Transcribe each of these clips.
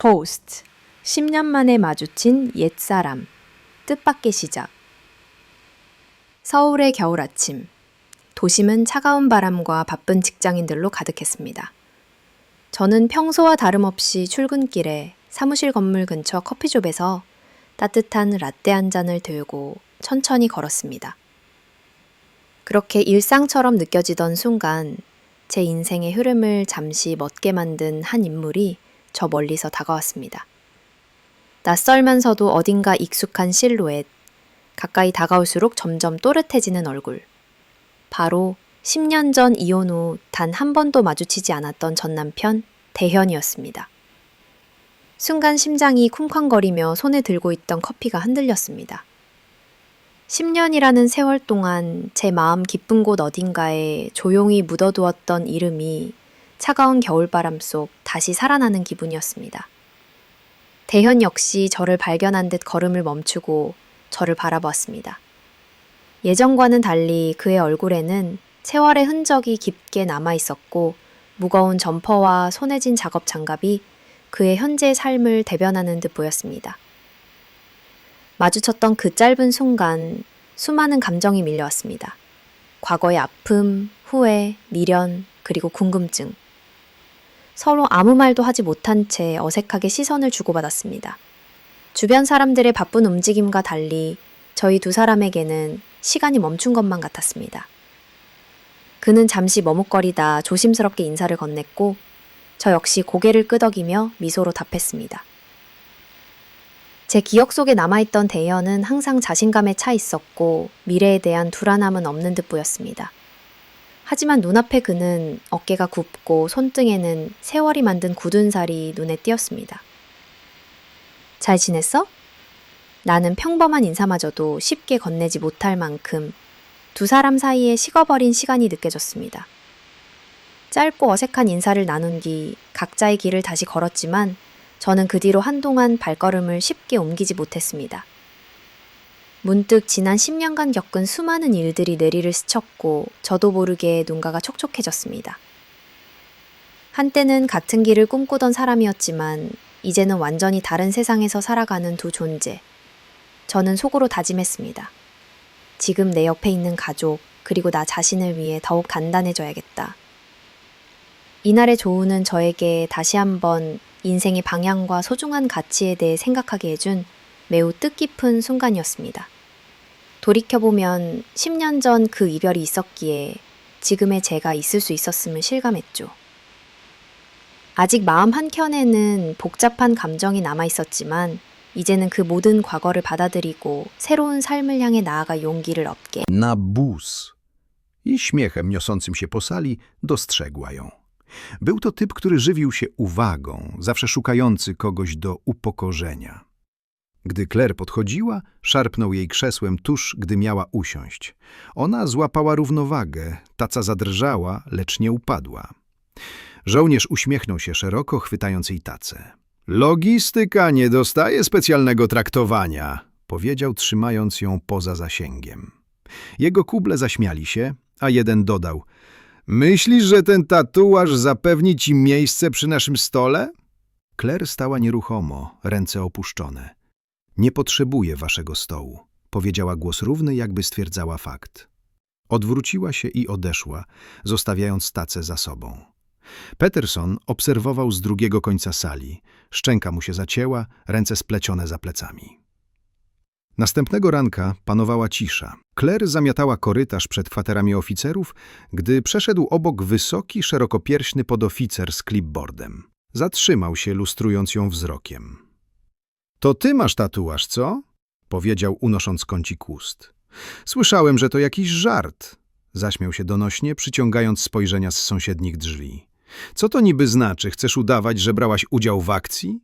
포스트. 10년 만에 마주친 옛사람. 뜻밖의 시작. 서울의 겨울 아침. 도심은 차가운 바람과 바쁜 직장인들로 가득했습니다. 저는 평소와 다름없이 출근길에 사무실 건물 근처 커피숍에서 따뜻한 라떼 한 잔을 들고 천천히 걸었습니다. 그렇게 일상처럼 느껴지던 순간 제 인생의 흐름을 잠시 멎게 만든 한 인물이 저 멀리서 다가왔습니다. 낯설면서도 어딘가 익숙한 실루엣, 가까이 다가올수록 점점 또렷해지는 얼굴. 바로 10년 전 이혼 후 단 한 번도 마주치지 않았던 전 남편 대현이었습니다. 순간 심장이 쿵쾅거리며 손에 들고 있던 커피가 흔들렸습니다. 10년이라는 세월 동안 제 마음 깊은 곳 어딘가에 조용히 묻어두었던 이름이 차가운 겨울바람 속 다시 살아나는 기분이었습니다. 대현 역시 저를 발견한 듯 걸음을 멈추고 저를 바라보았습니다. 예전과는 달리 그의 얼굴에는 세월의 흔적이 깊게 남아 있었고 무거운 점퍼와 손에 쥔 작업 장갑이 그의 현재의 삶을 대변하는 듯 보였습니다. 마주쳤던 그 짧은 순간 수많은 감정이 밀려왔습니다. 과거의 아픔, 후회, 미련, 그리고 궁금증. 서로 아무 말도 하지 못한 채 어색하게 시선을 주고받았습니다. 주변 사람들의 바쁜 움직임과 달리 저희 두 사람에게는 시간이 멈춘 것만 같았습니다. 그는 잠시 머뭇거리다 조심스럽게 인사를 건넸고 저 역시 고개를 끄덕이며 미소로 답했습니다. 제 기억 속에 남아있던 대현은 항상 자신감에 차 있었고 미래에 대한 불안함은 없는 듯 보였습니다. 하지만 눈앞에 그는 어깨가 굽고 손등에는 세월이 만든 굳은 살이 눈에 띄었습니다. 잘 지냈어? 나는 평범한 인사마저도 쉽게 건네지 못할 만큼 두 사람 사이에 식어버린 시간이 느껴졌습니다. 짧고 어색한 인사를 나눈 뒤 각자의 길을 다시 걸었지만 저는 그 뒤로 한동안 발걸음을 쉽게 옮기지 못했습니다. 문득 지난 10년간 겪은 수많은 일들이 뇌리를 스쳤고 저도 모르게 눈가가 촉촉해졌습니다. 한때는 같은 길을 꿈꾸던 사람이었지만 이제는 완전히 다른 세상에서 살아가는 두 존재. 저는 속으로 다짐했습니다. 지금 내 옆에 있는 가족, 그리고 나 자신을 위해 더욱 단단해져야겠다. 이날의 조우는 저에게 다시 한번 인생의 방향과 소중한 가치에 대해 생각하게 해준 매우 뜻깊은 순간이었습니다. 돌이켜보면 10년 전 그 이별이 있었기에 지금의 제가 있을 수 있었음을 실감했죠. 아직 마음 한켠에는 복잡한 감정이 남아있었지만 이제는 그 모든 과거를 받아들이고 새로운 삶을 향해 나아갈 용기를 얻게. Na bus. I śmiechem niosącym się po sali dostrzegła ją. Był to typ, który żywił się uwagą, zawsze szukający kogoś do upokorzenia. Gdy Claire podchodziła, szarpnął jej krzesłem tuż, gdy miała usiąść. Ona złapała równowagę, taca zadrżała, lecz nie upadła. Żołnierz uśmiechnął się szeroko, chwytając jej tacę. Logistyka nie dostaje specjalnego traktowania, powiedział, trzymając ją poza zasięgiem. Jego kuble zaśmiali się, a jeden dodał: myślisz, że ten tatuaż zapewni ci miejsce przy naszym stole? Claire stała nieruchomo, ręce opuszczone. Nie potrzebuję waszego stołu, powiedziała głos równy, jakby stwierdzała fakt. Odwróciła się i odeszła, zostawiając tacę za sobą. Peterson obserwował z drugiego końca sali. Szczęka mu się zacięła, ręce splecione za plecami. Następnego ranka panowała cisza. Claire zamiatała korytarz przed kwaterami oficerów, gdy przeszedł obok wysoki, szerokopierśny podoficer z clipboardem. Zatrzymał się, lustrując ją wzrokiem. To ty masz tatuaż, co? Powiedział, unosząc kącik ust. Słyszałem, że to jakiś żart. Zaśmiał się donośnie, przyciągając spojrzenia z sąsiednich drzwi. Co to niby znaczy? Chcesz udawać, że brałaś udział w akcji?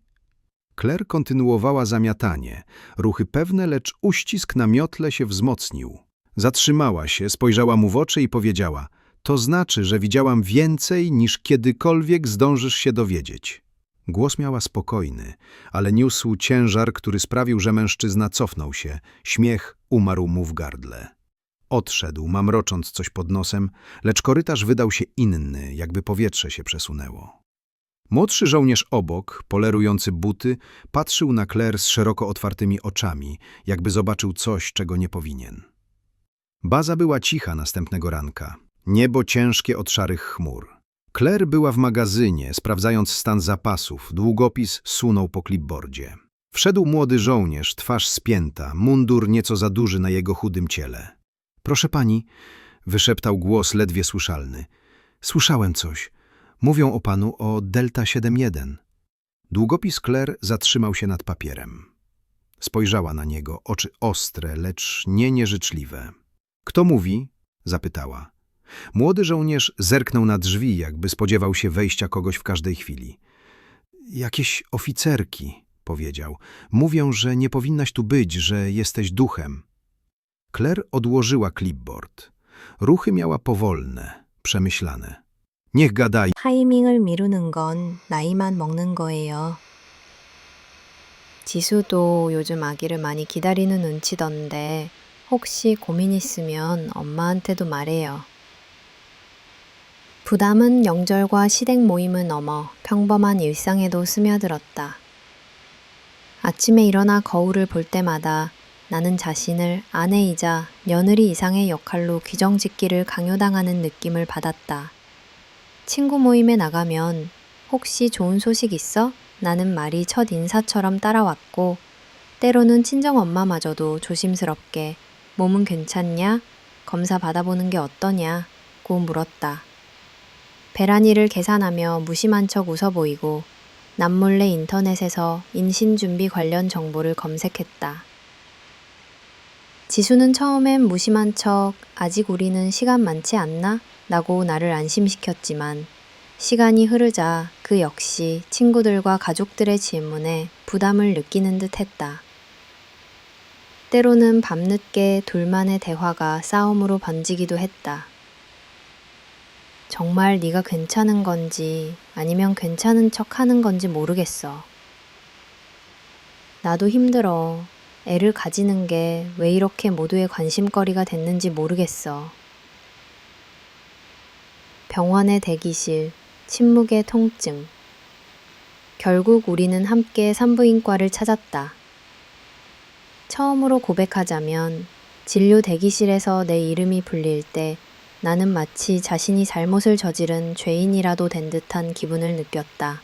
Claire kontynuowała zamiatanie. Ruchy pewne, lecz uścisk na miotle się wzmocnił. Zatrzymała się, spojrzała mu w oczy i powiedziała: to znaczy, że widziałam więcej, niż kiedykolwiek zdążysz się dowiedzieć. Głos miała spokojny, ale niósł ciężar, który sprawił, że mężczyzna cofnął się. Śmiech umarł mu w gardle. Odszedł, mamrocząc coś pod nosem, lecz korytarz wydał się inny, jakby powietrze się przesunęło. Młodszy żołnierz obok, polerujący buty, patrzył na Claire z szeroko otwartymi oczami, jakby zobaczył coś, czego nie powinien. Baza była cicha następnego ranka. Niebo ciężkie od szarych chmur. Claire była w magazynie, sprawdzając stan zapasów. Długopis sunął po klipbordzie. Wszedł młody żołnierz, twarz spięta, mundur nieco za duży na jego chudym ciele. Proszę pani, wyszeptał głos ledwie słyszalny. Słyszałem coś. Mówią o panu o Delta 71. Długopis Claire zatrzymał się nad papierem. Spojrzała na niego, oczy ostre, lecz nie nieżyczliwe. Kto mówi? Zapytała. Młody żołnierz zerknął na drzwi, jakby spodziewał się wejścia kogoś w każdej chwili. Jakieś oficerki, powiedział. Mówią, że nie powinnaś tu być, że jesteś duchem. Claire odłożyła clipboard. Ruchy miała powolne, przemyślane. Niech gadają. 타이밍을 미루는 건 나이만 먹는 거예요. 지수도 요즘 아기를 많이 기다리는 눈치던데 혹시 고민 있으면 엄마한테도 말해요. 부담은 명절과 시댁 모임을 넘어 평범한 일상에도 스며들었다. 아침에 일어나 거울을 볼 때마다 나는 자신을 아내이자 며느리 이상의 역할로 규정짓기를 강요당하는 느낌을 받았다. 친구 모임에 나가면 혹시 좋은 소식 있어? 라는 말이 첫 인사처럼 따라왔고 때로는 친정엄마마저도 조심스럽게 몸은 괜찮냐? 검사 받아보는 게 어떠냐?고 물었다. 배란이를 계산하며 무심한 척 웃어 보이고 남몰래 인터넷에서 임신준비 관련 정보를 검색했다. 지수는 처음엔 무심한 척 아직 우리는 시간 많지 않나? 라고 나를 안심시켰지만 시간이 흐르자 그 역시 친구들과 가족들의 질문에 부담을 느끼는 듯 했다. 때로는 밤늦게 둘만의 대화가 싸움으로 번지기도 했다. 정말 네가 괜찮은 건지 아니면 괜찮은 척 하는 건지 모르겠어. 나도 힘들어. 애를 가지는 게 왜 이렇게 모두의 관심거리가 됐는지 모르겠어. 병원의 대기실, 침묵의 통증. 결국 우리는 함께 산부인과를 찾았다. 처음으로 고백하자면 진료 대기실에서 내 이름이 불릴 때 나는 마치 자신이 잘못을 저지른 죄인이라도 된 듯한 기분을 느꼈다.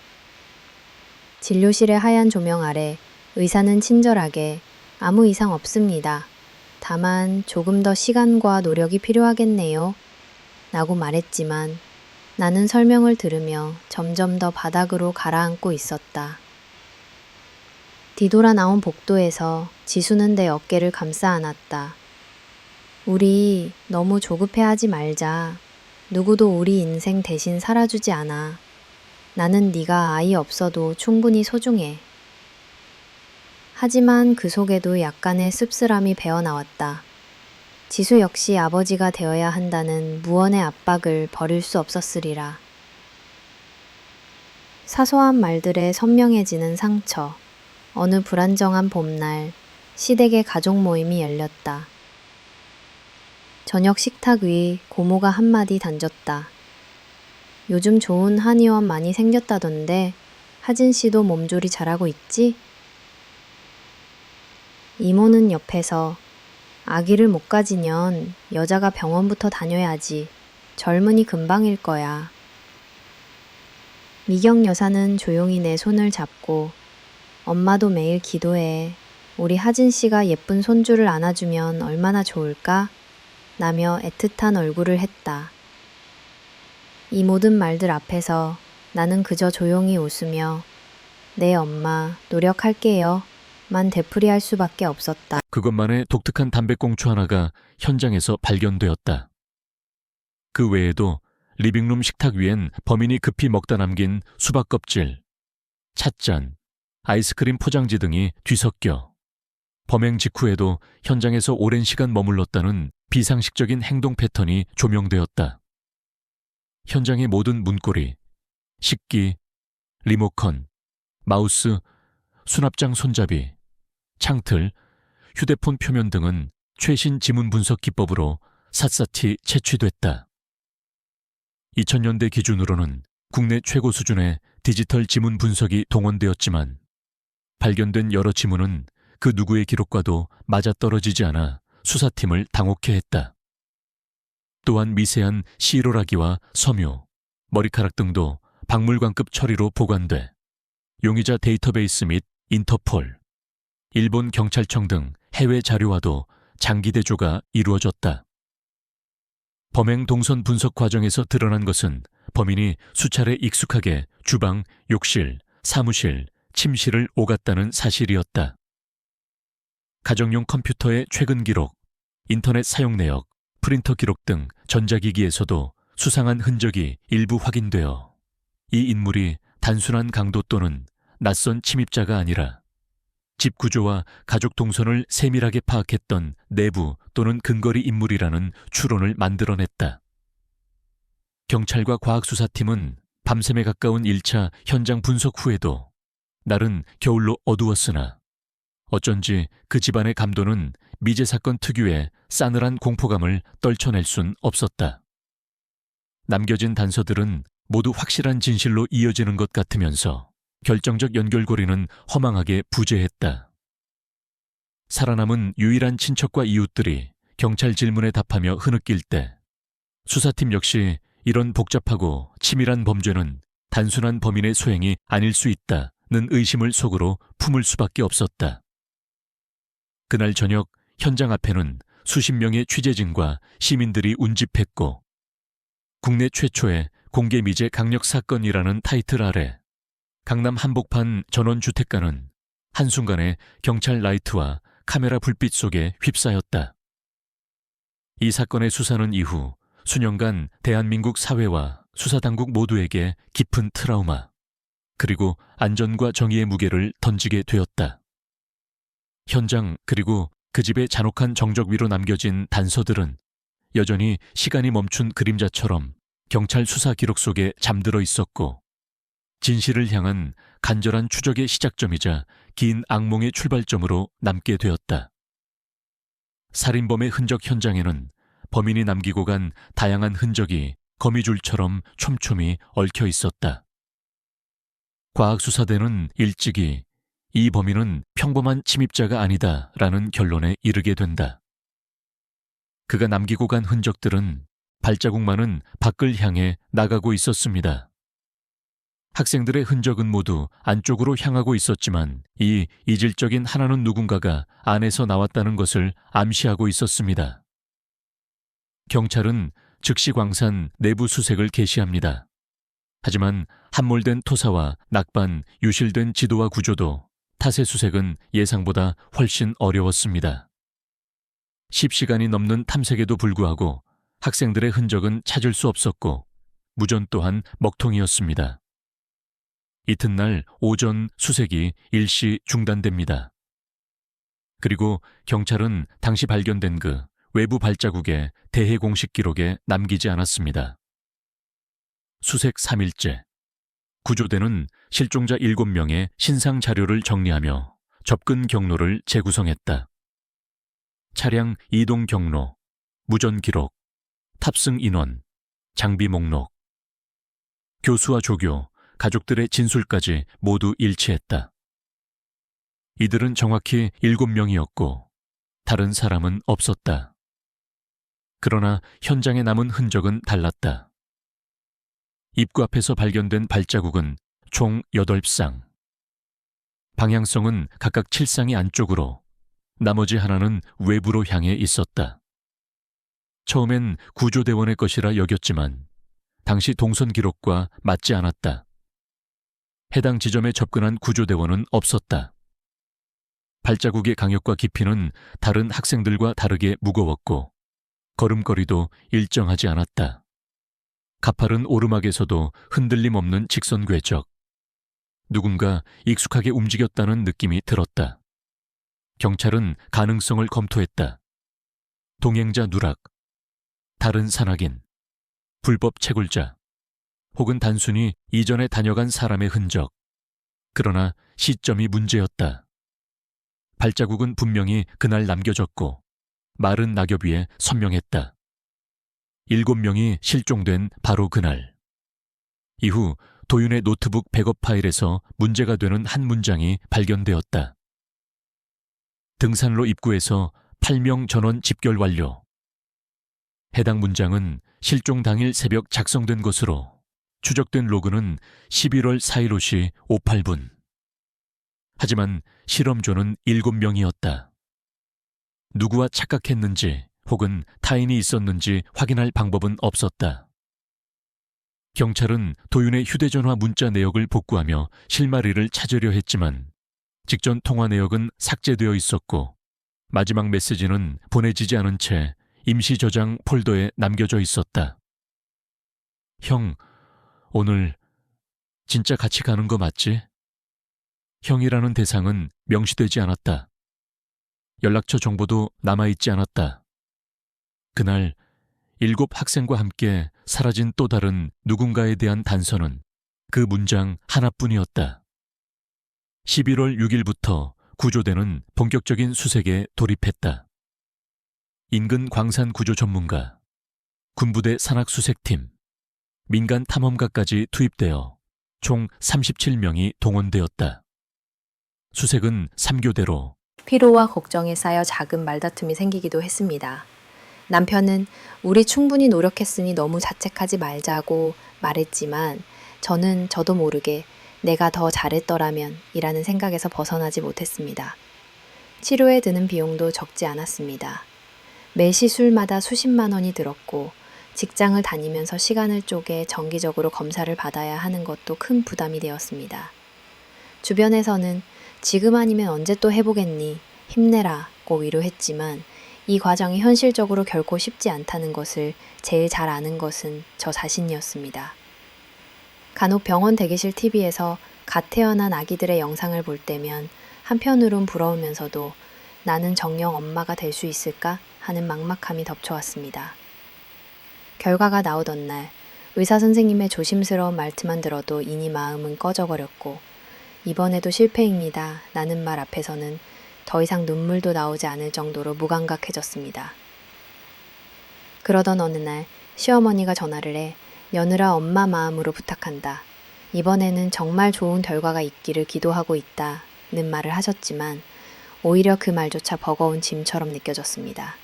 진료실의 하얀 조명 아래 의사는 친절하게 아무 이상 없습니다. 다만 조금 더 시간과 노력이 필요하겠네요. 라고 말했지만 나는 설명을 들으며 점점 더 바닥으로 가라앉고 있었다. 뒤돌아 나온 복도에서 지수는 내 어깨를 감싸 안았다. 우리 너무 조급해하지 말자. 누구도 우리 인생 대신 살아주지 않아. 나는 네가 아이 없어도 충분히 소중해. 하지만 그 속에도 약간의 씁쓸함이 배어나왔다. 지수 역시 아버지가 되어야 한다는 무언의 압박을 버릴 수 없었으리라. 사소한 말들에 선명해지는 상처. 어느 불안정한 봄날, 시댁의 가족 모임이 열렸다. 저녁 식탁 위 고모가 한마디 던졌다. 요즘 좋은 한의원 많이 생겼다던데 하진 씨도 몸조리 잘하고 있지? 이모는 옆에서 아기를 못 가지면 여자가 병원부터 다녀야지. 젊으니 금방일 거야. 미경 여사는 조용히 내 손을 잡고 엄마도 매일 기도해. 우리 하진 씨가 예쁜 손주를 안아주면 얼마나 좋을까? 라며 애틋한 얼굴을 했다. 이 모든 말들 앞에서 나는 그저 조용히 웃으며 네 엄마 노력할게요. 만 되풀이할 수밖에 없었다. 그것만의 독특한 담배꽁초 하나가 현장에서 발견되었다. 그 외에도 리빙룸 식탁 위엔 범인이 급히 먹다 남긴 수박 껍질, 찻잔, 아이스크림 포장지 등이 뒤섞여 범행 직후에도 현장에서 오랜 시간 머물렀다는 비상식적인 행동 패턴이 조명되었다. 현장의 모든 문고리, 식기, 리모컨, 마우스, 수납장 손잡이, 창틀, 휴대폰 표면 등은 최신 지문 분석 기법으로 샅샅이 채취됐다. 2000년대 기준으로는 국내 최고 수준의 디지털 지문 분석이 동원되었지만 발견된 여러 지문은 그 누구의 기록과도 맞아떨어지지 않아 수사팀을 당혹해 했다. 또한 미세한 시로라기와 섬유, 머리카락 등도 박물관급 처리로 보관돼 용의자 데이터베이스 및 인터폴, 일본 경찰청 등 해외 자료와도 장기 대조가 이루어졌다. 범행 동선 분석 과정에서 드러난 것은 범인이 수차례 익숙하게 주방, 욕실, 사무실, 침실을 오갔다는 사실이었다. 가정용 컴퓨터의 최근 기록, 인터넷 사용 내역, 프린터 기록 등 전자기기에서도 수상한 흔적이 일부 확인되어 이 인물이 단순한 강도 또는 낯선 침입자가 아니라 집 구조와 가족 동선을 세밀하게 파악했던 내부 또는 근거리 인물이라는 추론을 만들어냈다. 경찰과 과학수사팀은 밤샘에 가까운 1차 현장 분석 후에도 날은 겨울로 어두웠으나 어쩐지 그 집안의 감도는 미제 사건 특유의 싸늘한 공포감을 떨쳐낼 순 없었다. 남겨진 단서들은 모두 확실한 진실로 이어지는 것 같으면서 결정적 연결고리는 허망하게 부재했다. 살아남은 유일한 친척과 이웃들이 경찰 질문에 답하며 흐느낄 때 수사팀 역시 이런 복잡하고 치밀한 범죄는 단순한 범인의 소행이 아닐 수 있다는 의심을 속으로 품을 수밖에 없었다. 그날 저녁 현장 앞에는 수십 명의 취재진과 시민들이 운집했고 국내 최초의 공개 미제 강력 사건이라는 타이틀 아래 강남 한복판 전원주택가는 한순간에 경찰 라이트와 카메라 불빛 속에 휩싸였다. 이 사건의 수사는 이후 수년간 대한민국 사회와 수사당국 모두에게 깊은 트라우마, 그리고 안전과 정의의 무게를 던지게 되었다. 현장 그리고 그 집의 잔혹한 정적 위로 남겨진 단서들은 여전히 시간이 멈춘 그림자처럼 경찰 수사 기록 속에 잠들어 있었고 진실을 향한 간절한 추적의 시작점이자 긴 악몽의 출발점으로 남게 되었다. 살인범의 흔적 현장에는 범인이 남기고 간 다양한 흔적이 거미줄처럼 촘촘히 얽혀 있었다. 과학수사대는 일찍이 이 범인은 평범한 침입자가 아니다라는 결론에 이르게 된다. 그가 남기고 간 흔적들은 발자국만은 밖을 향해 나가고 있었습니다. 학생들의 흔적은 모두 안쪽으로 향하고 있었지만 이 이질적인 하나는 누군가가 안에서 나왔다는 것을 암시하고 있었습니다. 경찰은 즉시 광산 내부 수색을 개시합니다. 하지만 함몰된 토사와 낙반, 유실된 지도와 구조도 타세 수색은 예상보다 훨씬 어려웠습니다. 10시간이 넘는 탐색에도 불구하고 학생들의 흔적은 찾을 수 없었고 무전 또한 먹통이었습니다. 이튿날 오전 수색이 일시 중단됩니다. 그리고 경찰은 당시 발견된 그 외부 발자국의 대해 공식 기록에 남기지 않았습니다. 수색 3일째, 구조대는 실종자 7명의 신상 자료를 정리하며 접근 경로를 재구성했다. 차량 이동 경로, 무전 기록, 탑승 인원, 장비 목록, 교수와 조교, 가족들의 진술까지 모두 일치했다. 이들은 정확히 7명이었고 다른 사람은 없었다. 그러나 현장에 남은 흔적은 달랐다. 입구 앞에서 발견된 발자국은 총 8쌍. 방향성은 각각 7쌍이 안쪽으로, 나머지 하나는 외부로 향해 있었다. 처음엔 구조대원의 것이라 여겼지만 당시 동선 기록과 맞지 않았다. 해당 지점에 접근한 구조대원은 없었다. 발자국의 강역과 깊이는 다른 학생들과 다르게 무거웠고 걸음걸이도 일정하지 않았다. 가파른 오르막에서도 흔들림 없는 직선 궤적. 누군가 익숙하게 움직였다는 느낌이 들었다. 경찰은 가능성을 검토했다. 동행자 누락, 다른 산악인, 불법 채굴자, 혹은 단순히 이전에 다녀간 사람의 흔적. 그러나 시점이 문제였다. 발자국은 분명히 그날 남겨졌고 마른 낙엽 위에 선명했다. 7명이 실종된 바로 그날. 이후 도윤의 노트북 백업 파일에서 문제가 되는 한 문장이 발견되었다. 등산로 입구에서 8명 전원 집결 완료. 해당 문장은 실종 당일 새벽 작성된 것으로 추적된 로그는 11월 4일 오시 58분. 하지만 실험조는 7명이었다. 누구와 착각했는지 혹은 타인이 있었는지 확인할 방법은 없었다. 경찰은 도윤의 휴대전화 문자 내역을 복구하며 실마리를 찾으려 했지만 직전 통화 내역은 삭제되어 있었고 마지막 메시지는 보내지지 않은 채 임시 저장 폴더에 남겨져 있었다. 형, 오늘 진짜 같이 가는 거 맞지? 형이라는 대상은 명시되지 않았다. 연락처 정보도 남아있지 않았다. 그날 7 학생과 함께 사라진 또 다른 누군가에 대한 단서는 그 문장 하나뿐이었다. 11월 6일부터 구조대는 본격적인 수색에 돌입했다. 인근 광산 구조 전문가, 군부대 산악수색팀, 민간 탐험가까지 투입되어 총 37명이 동원되었다. 수색은 3교대로 피로와 걱정에 쌓여 작은 말다툼이 생기기도 했습니다. 남편은 우리 충분히 노력했으니 너무 자책하지 말자고 말했지만 저도 모르게 내가 더 잘했더라면 이라는 생각에서 벗어나지 못했습니다. 치료에 드는 비용도 적지 않았습니다. 매 시술마다 수십만 원이 들었고 직장을 다니면서 시간을 쪼개 정기적으로 검사를 받아야 하는 것도 큰 부담이 되었습니다. 주변에서는 지금 아니면 언제 또 해보겠니? 힘내라고 위로했지만 이 과정이 현실적으로 결코 쉽지 않다는 것을 제일 잘 아는 것은 저 자신이었습니다. 간혹 병원 대기실 TV에서 갓 태어난 아기들의 영상을 볼 때면 한편으론 부러우면서도 나는 정녕 엄마가 될 수 있을까 하는 막막함이 덮쳐왔습니다. 결과가 나오던 날 의사 선생님의 조심스러운 말투만 들어도 이니 마음은 꺼져버렸고 이번에도 실패입니다 라는 말 앞에서는 더 이상 눈물도 나오지 않을 정도로 무감각해졌습니다. 그러던 어느 날 시어머니가 전화를 해 며느라 엄마 마음으로 부탁한다. 이번에는 정말 좋은 결과가 있기를 기도하고 있다는 말을 하셨지만 오히려 그 말조차 버거운 짐처럼 느껴졌습니다.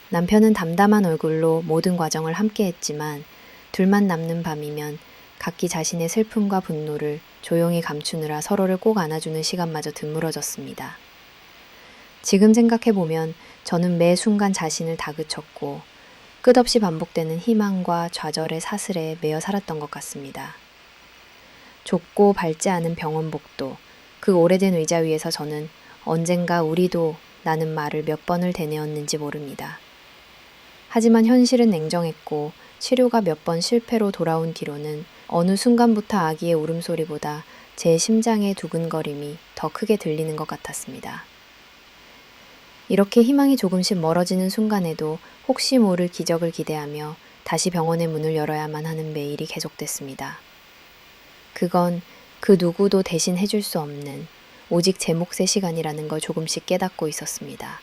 남편은 담담한 얼굴로 모든 과정을 함께했지만 둘만 남는 밤이면 각기 자신의 슬픔과 분노를 조용히 감추느라 서로를 꼭 안아주는 시간마저 드물어졌습니다. 지금 생각해보면 저는 매 순간 자신을 다그쳤고 끝없이 반복되는 희망과 좌절의 사슬에 매여 살았던 것 같습니다. 좁고 밝지 않은 병원 복도, 그 오래된 의자 위에서 저는 언젠가 우리도 라는 말을 몇 번을 되뇌었는지 모릅니다. 하지만 현실은 냉정했고 치료가 몇 번 실패로 돌아온 뒤로는 어느 순간부터 아기의 울음소리보다 제 심장의 두근거림이 더 크게 들리는 것 같았습니다. 이렇게 희망이 조금씩 멀어지는 순간에도 혹시 모를 기적을 기대하며 다시 병원의 문을 열어야만 하는 매일이 계속됐습니다. 그건 그 누구도 대신 해줄 수 없는 오직 제 몫의 시간이라는 걸 조금씩 깨닫고 있었습니다.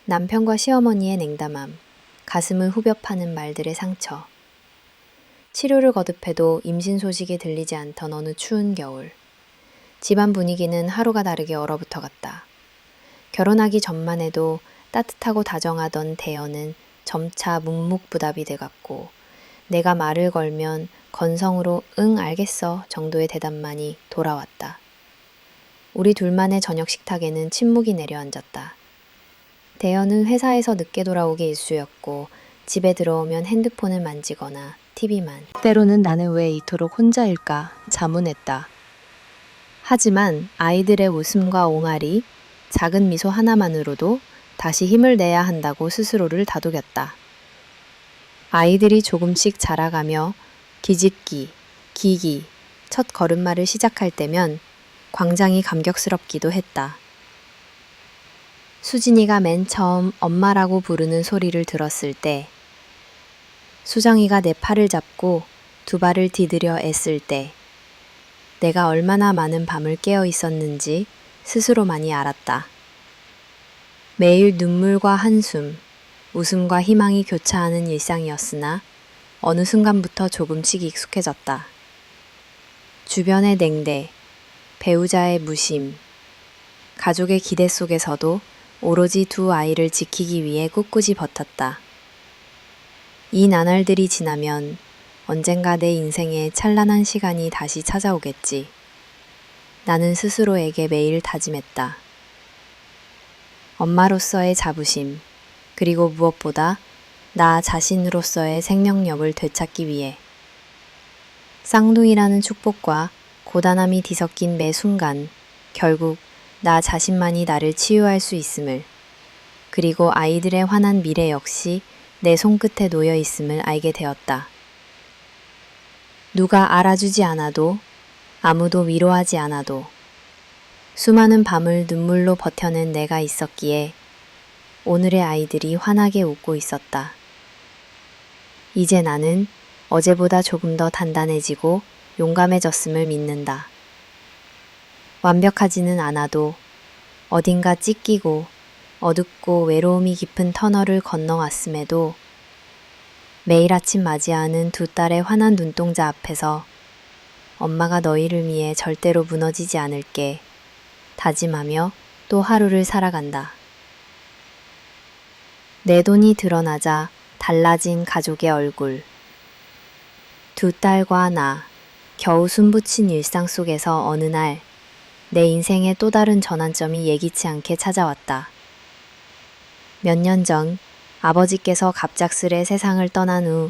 남편과 시어머니의 냉담함, 가슴을 후벼 파는 말들의 상처. 치료를 거듭해도 임신 소식이 들리지 않던 어느 추운 겨울. 집안 분위기는 하루가 다르게 얼어붙어 갔다. 결혼하기 전만 해도 따뜻하고 다정하던 대여는 점차 묵묵부답이 돼갔고 내가 말을 걸면 건성으로 응 알겠어 정도의 대답만이 돌아왔다. 우리 둘만의 저녁 식탁에는 침묵이 내려앉았다. 대여는 회사에서 늦게 돌아오기 일쑤였고 집에 들어오면 핸드폰을 만지거나 TV만. 때로는 나는 왜 이토록 혼자일까 자문했다. 하지만 아이들의 웃음과 옹알이, 작은 미소 하나만으로도 다시 힘을 내야 한다고 스스로를 다독였다. 아이들이 조금씩 자라가며 기짓기, 기기, 첫 걸음마를 시작할 때면 광장이 감격스럽기도 했다. 수진이가 맨 처음 엄마라고 부르는 소리를 들었을 때, 수정이가 내 팔을 잡고 두 발을 디디려 애쓸 때, 내가 얼마나 많은 밤을 깨어 있었는지 스스로 많이 알았다. 매일 눈물과 한숨, 웃음과 희망이 교차하는 일상이었으나 어느 순간부터 조금씩 익숙해졌다. 주변의 냉대, 배우자의 무심, 가족의 기대 속에서도 오로지 두 아이를 지키기 위해 꿋꿋이 버텼다. 이 나날들이 지나면 언젠가 내 인생에 찬란한 시간이 다시 찾아오겠지. 나는 스스로에게 매일 다짐했다. 엄마로서의 자부심, 그리고 무엇보다 나 자신으로서의 생명력을 되찾기 위해 쌍둥이라는 축복과 고단함이 뒤섞인 매 순간 결국 나 자신만이 나를 치유할 수 있음을, 그리고 아이들의 환한 미래 역시 내 손끝에 놓여 있음을 알게 되었다. 누가 알아주지 않아도, 아무도 위로하지 않아도 수많은 밤을 눈물로 버텨낸 내가 있었기에 오늘의 아이들이 환하게 웃고 있었다. 이제 나는 어제보다 조금 더 단단해지고 용감해졌음을 믿는다. 완벽하지는 않아도 어딘가 찢기고 어둡고 외로움이 깊은 터널을 건너왔음에도 매일 아침 맞이하는 두 딸의 환한 눈동자 앞에서 엄마가 너희를 위해 절대로 무너지지 않을게 다짐하며 또 하루를 살아간다. 내 돈이 드러나자 달라진 가족의 얼굴. 두 딸과 나, 겨우 숨붙인 일상 속에서 어느 날 내 인생의 또 다른 전환점이 예기치 않게 찾아왔다. 몇 년 전 아버지께서 갑작스레 세상을 떠난 후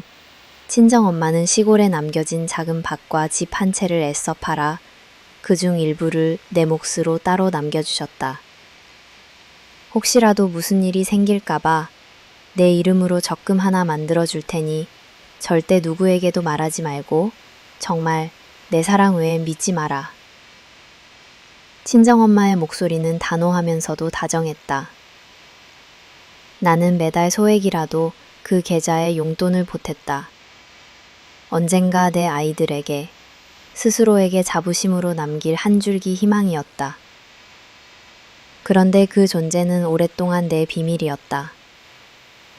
친정엄마는 시골에 남겨진 작은 밭과 집 한 채를 애써 팔아 그중 일부를 내 몫으로 따로 남겨주셨다. 혹시라도 무슨 일이 생길까봐 내 이름으로 적금 하나 만들어줄 테니 절대 누구에게도 말하지 말고 정말 내 사랑 외엔 믿지 마라. 친정엄마의 목소리는 단호하면서도 다정했다. 나는 매달 소액이라도 그 계좌에 용돈을 보탰다. 언젠가 내 아이들에게, 스스로에게 자부심으로 남길 한 줄기 희망이었다. 그런데 그 존재는 오랫동안 내 비밀이었다.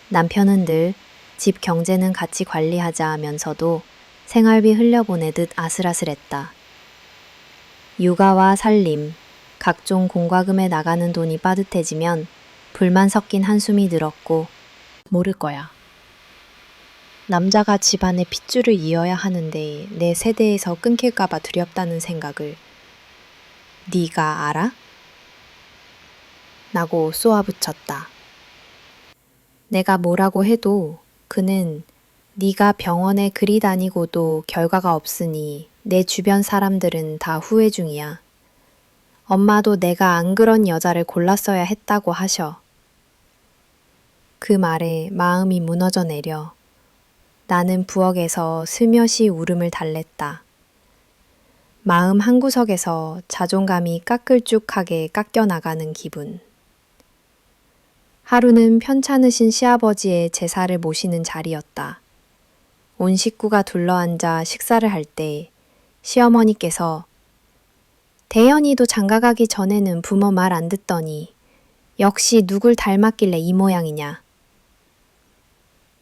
남편은 늘 집 경제는 같이 관리하자 하면서도 생활비 흘려보내듯 아슬아슬했다. 육아와 살림, 각종 공과금에 나가는 돈이 빠듯해지면 불만 섞인 한숨이 늘었고, 모를 거야. 남자가 집안의 핏줄을 이어야 하는데 내 세대에서 끊길까봐 두렵다는 생각을 네가 알아? 라고 쏘아붙였다. 내가 뭐라고 해도 그는 네가 병원에 그리 다니고도 결과가 없으니 내 주변 사람들은 다 후회 중이야. 엄마도 내가 안 그런 여자를 골랐어야 했다고 하셔. 그 말에 마음이 무너져 내려 나는 부엌에서 슬며시 울음을 달랬다. 마음 한구석에서 자존감이 까끌쭉하게 깎여나가는 기분. 하루는 편찮으신 시아버지의 제사를 모시는 자리였다. 온 식구가 둘러앉아 식사를 할 때 시어머니께서 대연이도 장가가기 전에는 부모 말 안 듣더니 역시 누굴 닮았길래 이 모양이냐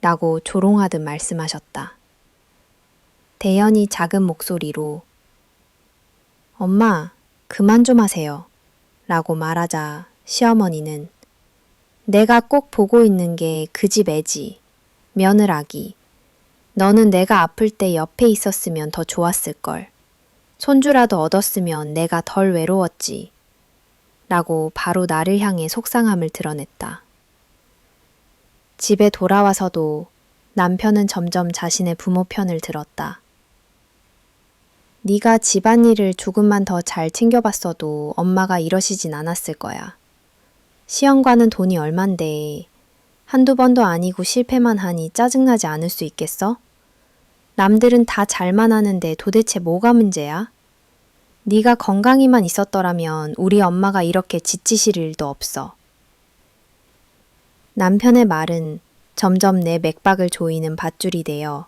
라고 조롱하듯 말씀하셨다. 대연이 작은 목소리로 엄마, 그만 좀 하세요 라고 말하자 시어머니는 내가 꼭 보고 있는 게 그 집 애지, 며느라기. 너는 내가 아플 때 옆에 있었으면 더 좋았을걸. 손주라도 얻었으면 내가 덜 외로웠지. 라고 바로 나를 향해 속상함을 드러냈다. 집에 돌아와서도 남편은 점점 자신의 부모 편을 들었다. 네가 집안일을 조금만 더 잘 챙겨봤어도 엄마가 이러시진 않았을 거야. 시험과는 돈이 얼만데 한두 번도 아니고 실패만 하니 짜증나지 않을 수 있겠어? 남들은 다 잘만 하는데 도대체 뭐가 문제야? 네가 건강히만 있었더라면 우리 엄마가 이렇게 지치실 일도 없어. 남편의 말은 점점 내 맥박을 조이는 밧줄이 되어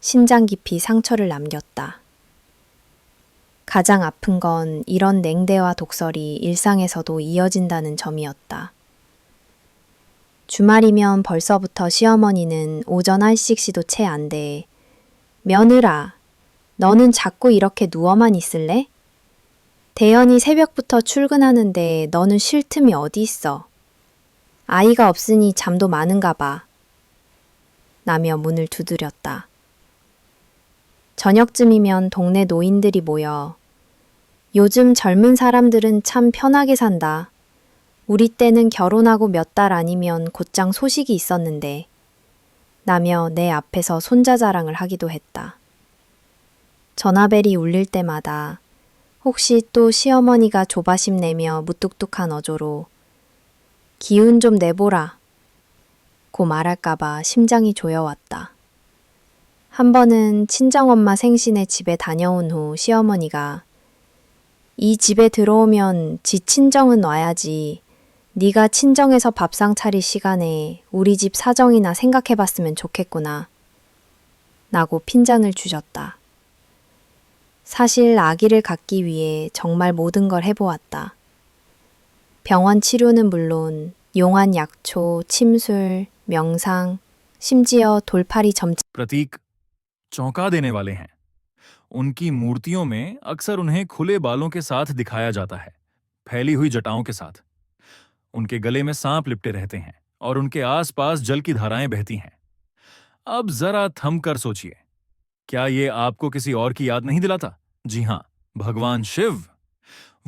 심장 깊이 상처를 남겼다. 가장 아픈 건 이런 냉대와 독설이 일상에서도 이어진다는 점이었다. 주말이면 벌써부터 시어머니는 오전 1시도 채 안 돼 며느라, 너는 자꾸 이렇게 누워만 있을래? 대현이 새벽부터 출근하는데 너는 쉴 틈이 어디 있어? 아이가 없으니 잠도 많은가 봐. 라며 문을 두드렸다. 저녁쯤이면 동네 노인들이 모여 요즘 젊은 사람들은 참 편하게 산다. 우리 때는 결혼하고 몇 달 아니면 곧장 소식이 있었는데 라며 내 앞에서 손자 자랑을 하기도 했다. 전화벨이 울릴 때마다 혹시 또 시어머니가 조바심 내며 무뚝뚝한 어조로 기운 좀 내보라 고 말할까봐 심장이 조여왔다. 한 번은 친정엄마 생신에 집에 다녀온 후 시어머니가 이 집에 들어오면 지 친정은 와야지. 네가 친정에서 밥상 차릴 시간에 우리 집 사정이나 생각해봤으면 좋겠구나. 라고 핀잔을 주셨다. 사실 아기를 갖기 위해 정말 모든 걸 해보았다. 병원 치료는 물론 용한 약초, 침술, 명상, 심지어 돌팔이 점집 प्रतीक चौंका देने वाले हैं। उनकी मूर्तियों में अक्सर उन्हें खुले बालों के साथ दिखाया जाता है, फैली हुई जटाओं के साथ। उनके गले में सांप लिपटे रहते हैं और उनके आसपास जल की धाराएं बहती हैं। अब जरा थम कर सोचिए, क्या ये आपको किसी और की याद नहीं दिलाता? जी हां, भगवान शिव।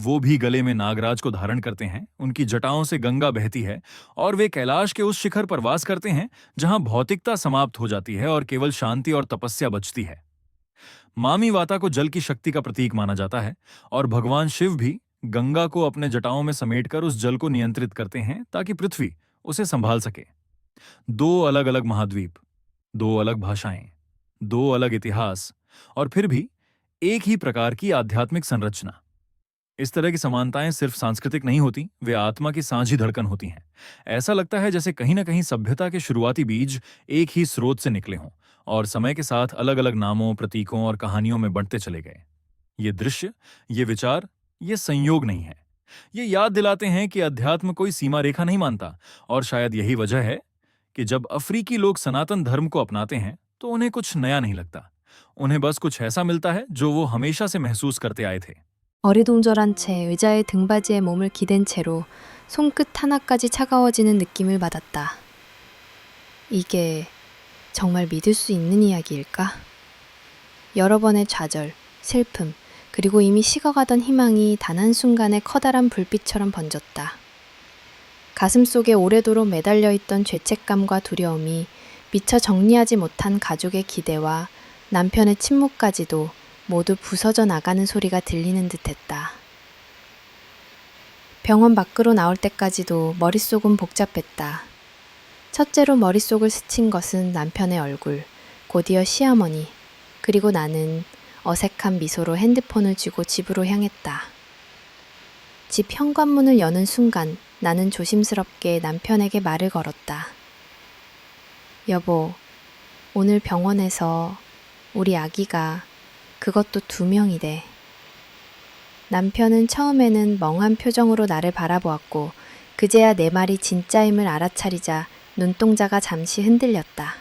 वो भी गले में नागराज को धारण करते हैं, उनकी जटाओं से गंगा बहती है और वे कैलाश के उस शिखर पर वास करते हैं जहां भौतिकता समाप्त हो जाती है और केवल शांति और तपस्या बचती है। मामी वाता को जल की शक्ति का प्रतीक माना जाता है और भगवान शिव भी गंगा को अपने जटाओं में समेटकर उस जल को नियंत्रित करते हैं ताकि पृथ्वी उसे संभाल सके। दो अलग अलग महाद्वीप, दो अलग भाषाएं, दो अलग इतिहास और फिर भी एक ही प्रकार की आध्यात्मिक संरचना। इस तरह की समानताएं सिर्फ सांस्कृतिक नहीं होती, वे आत्मा की साझी धड़कन होती हैं। ऐसा लगता है जैसे कहीं ना कहीं सभ्यता के शुरुआती बीज एक ही स्रोत से निकले हों और समय के साथ अलग अलग नामों, प्रतीकों और कहानियों में बढ़ते चले गए। ये दृश्य, ये विचार, ये संयोग नहीं है। ये याद दिलाते हैं कि अध्यात्म कोई सीमा रेखा नहीं मानता और शायद यही वजह है कि जब अफ्रीकी लोग सनातन धर्म को अपनाते हैं तो उन्हें कुछ नया नहीं लगता। उन्हें बस कुछ ऐसा मिलता है जो वो हमेशा से महसूस करते आए थे। 어리둥절한 채 의자의 등받이에 몸을 기댄 채로 손끝 하나까지 차가워지는 느낌을 받았다. 이게 정말 믿을 수 있는 이야기일까? 여러 번의 좌절, 슬픔, 그리고 이미 식어가던 희망이 단 한순간에 커다란 불빛처럼 번졌다. 가슴속에 오래도록 매달려 있던 죄책감과 두려움이 미처 정리하지 못한 가족의 기대와 남편의 침묵까지도 모두 부서져 나가는 소리가 들리는 듯했다. 병원 밖으로 나올 때까지도 머릿속은 복잡했다. 첫째로 머릿속을 스친 것은 남편의 얼굴, 곧이어 시어머니, 그리고 나는 어색한 미소로 핸드폰을 쥐고 집으로 향했다. 집 현관문을 여는 순간 나는 조심스럽게 남편에게 말을 걸었다. 여보, 오늘 병원에서 우리 아기가 그것도 2명이래. 남편은 처음에는 멍한 표정으로 나를 바라보았고 그제야 내 말이 진짜임을 알아차리자 눈동자가 잠시 흔들렸다.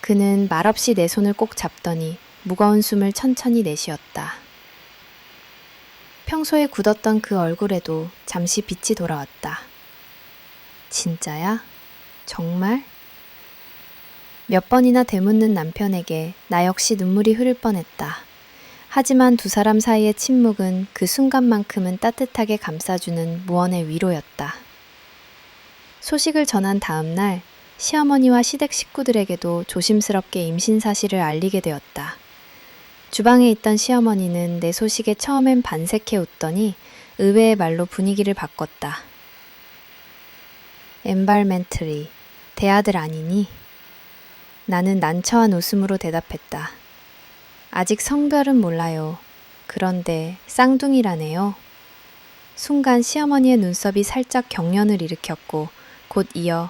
그는 말없이 내 손을 꼭 잡더니 무거운 숨을 천천히 내쉬었다. 평소에 굳었던 그 얼굴에도 잠시 빛이 돌아왔다. 진짜야? 정말? 몇 번이나 되묻는 남편에게 나 역시 눈물이 흐를 뻔했다. 하지만 두 사람 사이의 침묵은 그 순간만큼은 따뜻하게 감싸주는 무언의 위로였다. 소식을 전한 다음 날 시어머니와 시댁 식구들에게도 조심스럽게 임신 사실을 알리게 되었다. 주방에 있던 시어머니는 내 소식에 처음엔 반색해 웃더니 의외의 말로 분위기를 바꿨다. 엔발멘트리, 대아들 아니니? 나는 난처한 웃음으로 대답했다. 아직 성별은 몰라요. 그런데 쌍둥이라네요. 순간 시어머니의 눈썹이 살짝 경련을 일으켰고 곧 이어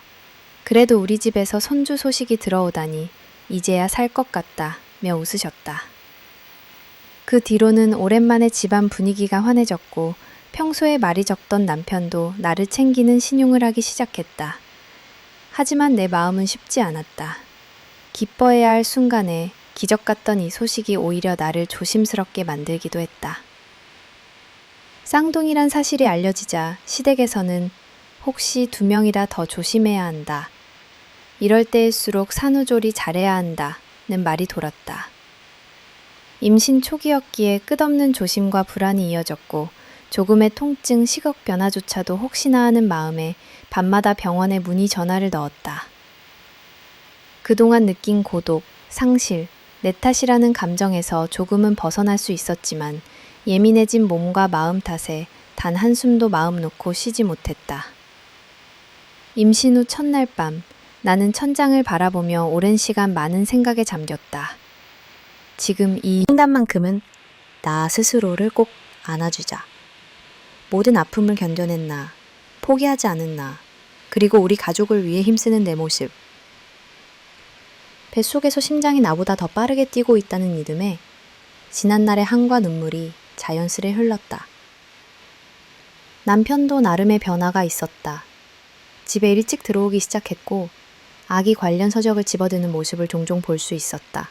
그래도 우리 집에서 손주 소식이 들어오다니 이제야 살 것 같다며 웃으셨다. 그 뒤로는 오랜만에 집안 분위기가 환해졌고 평소에 말이 적던 남편도 나를 챙기는 신용을 하기 시작했다. 하지만 내 마음은 쉽지 않았다. 기뻐해야 할 순간에 기적 같던 이 소식이 오히려 나를 조심스럽게 만들기도 했다. 쌍둥이란 사실이 알려지자 시댁에서는 혹시 2명이라 더 조심해야 한다. 이럴 때일수록 산후조리 잘해야 한다는 말이 돌았다. 임신 초기였기에 끝없는 조심과 불안이 이어졌고 조금의 통증, 식욕 변화조차도 혹시나 하는 마음에 밤마다 병원에 문의 전화를 넣었다. 그동안 느낀 고독, 상실, 내 탓이라는 감정에서 조금은 벗어날 수 있었지만 예민해진 몸과 마음 탓에 단 한숨도 마음 놓고 쉬지 못했다. 임신 후 첫날 밤, 나는 천장을 바라보며 오랜 시간 많은 생각에 잠겼다. 지금 이 순간만큼은 나 스스로를 꼭 안아주자. 모든 아픔을 견뎌낸 나, 포기하지 않은 나, 그리고 우리 가족을 위해 힘쓰는 내 모습. 뱃속에서 심장이 나보다 더 빠르게 뛰고 있다는 믿음에 지난날의 한과 눈물이 자연스레 흘렀다. 남편도 나름의 변화가 있었다. 집에 일찍 들어오기 시작했고 아기 관련 서적을 집어드는 모습을 종종 볼 수 있었다.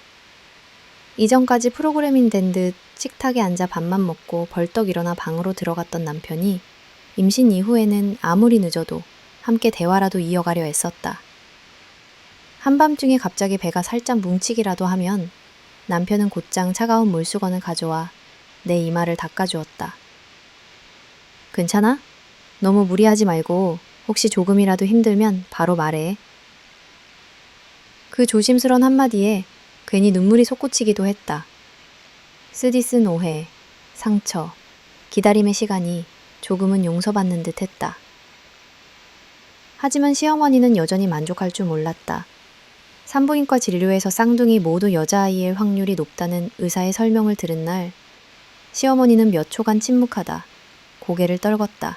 이전까지 프로그래밍 된 듯 식탁에 앉아 밥만 먹고 벌떡 일어나 방으로 들어갔던 남편이 임신 이후에는 아무리 늦어도 함께 대화라도 이어가려 애썼다. 한밤중에 갑자기 배가 살짝 뭉치기라도 하면 남편은 곧장 차가운 물수건을 가져와 내 이마를 닦아주었다. 괜찮아? 너무 무리하지 말고 혹시 조금이라도 힘들면 바로 말해. 그 조심스러운 한마디에 괜히 눈물이 솟구치기도 했다. 쓰디쓴 오해, 상처, 기다림의 시간이 조금은 용서받는 듯 했다. 하지만 시어머니는 여전히 만족할 줄 몰랐다. 산부인과 진료에서 쌍둥이 모두 여자아이일 확률이 높다는 의사의 설명을 들은 날, 시어머니는 몇 초간 침묵하다 고개를 떨궜다.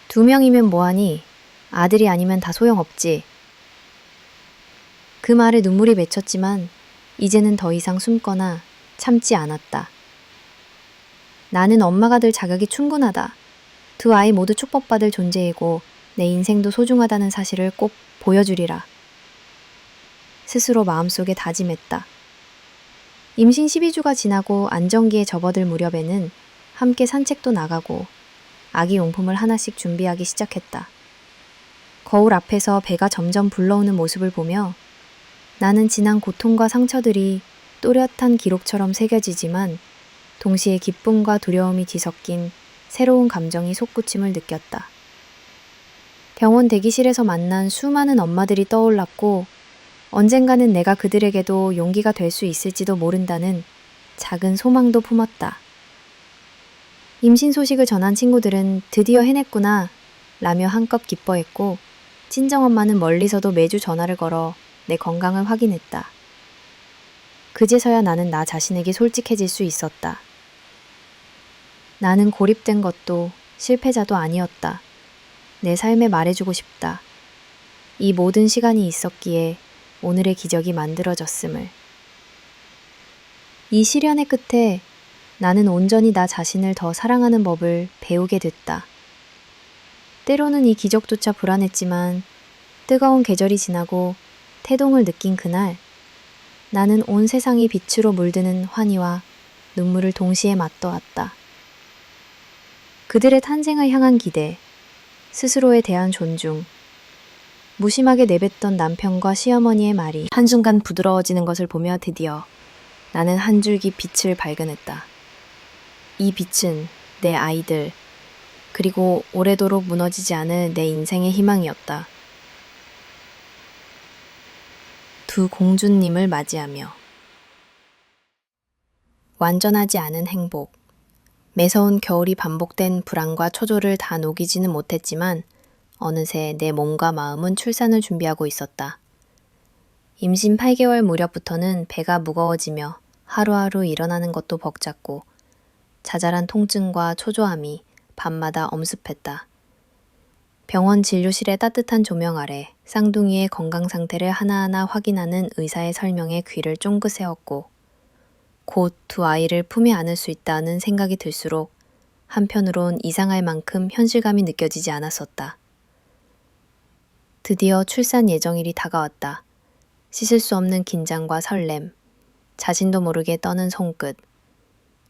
2명이면 뭐하니? 아들이 아니면 다 소용없지. 그 말에 눈물이 맺혔지만 이제는 더 이상 숨거나 참지 않았다. 나는 엄마가 될 자격이 충분하다. 2 아이 모두 축복받을 존재이고 내 인생도 소중하다는 사실을 꼭 보여주리라. 스스로 마음속에 다짐했다. 임신 12주가 지나고 안정기에 접어들 무렵에는 함께 산책도 나가고 아기 용품을 하나씩 준비하기 시작했다. 거울 앞에서 배가 점점 불러오는 모습을 보며 나는 지난 고통과 상처들이 또렷한 기록처럼 새겨지지만 동시에 기쁨과 두려움이 뒤섞인 새로운 감정이 솟구침을 느꼈다. 병원 대기실에서 만난 수많은 엄마들이 떠올랐고 언젠가는 내가 그들에게도 용기가 될 수 있을지도 모른다는 작은 소망도 품었다. 임신 소식을 전한 친구들은 드디어 해냈구나 라며 한껏 기뻐했고 친정엄마는 멀리서도 매주 전화를 걸어 내 건강을 확인했다. 그제서야 나는 나 자신에게 솔직해질 수 있었다. 나는 고립된 것도 실패자도 아니었다. 내 삶에 말해주고 싶다. 이 모든 시간이 있었기에 오늘의 기적이 만들어졌음을. 이 시련의 끝에 나는 온전히 나 자신을 더 사랑하는 법을 배우게 됐다. 때로는 이 기적조차 불안했지만 뜨거운 계절이 지나고 태동을 느낀 그날 나는 온 세상이 빛으로 물드는 환희와 눈물을 동시에 맛보았다. 그들의 탄생을 향한 기대, 스스로에 대한 존중, 무심하게 내뱉던 남편과 시어머니의 말이 한순간 부드러워지는 것을 보며 드디어 나는 한 줄기 빛을 발견했다. 이 빛은 내 아이들, 그리고 오래도록 무너지지 않을 내 인생의 희망이었다. 2 공주님을 맞이하며 완전하지 않은 행복. 매서운 겨울이 반복된 불안과 초조를 다 녹이지는 못했지만 어느새 내 몸과 마음은 출산을 준비하고 있었다. 임신 8개월 무렵부터는 배가 무거워지며 하루하루 일어나는 것도 벅찼고 자잘한 통증과 초조함이 밤마다 엄습했다. 병원 진료실의 따뜻한 조명 아래 쌍둥이의 건강 상태를 하나하나 확인하는 의사의 설명에 귀를 쫑긋 세웠고 곧 2 아이를 품에 안을 수 있다는 생각이 들수록 한편으론 이상할 만큼 현실감이 느껴지지 않았었다. 드디어 출산 예정일이 다가왔다. 씻을 수 없는 긴장과 설렘, 자신도 모르게 떠는 손끝.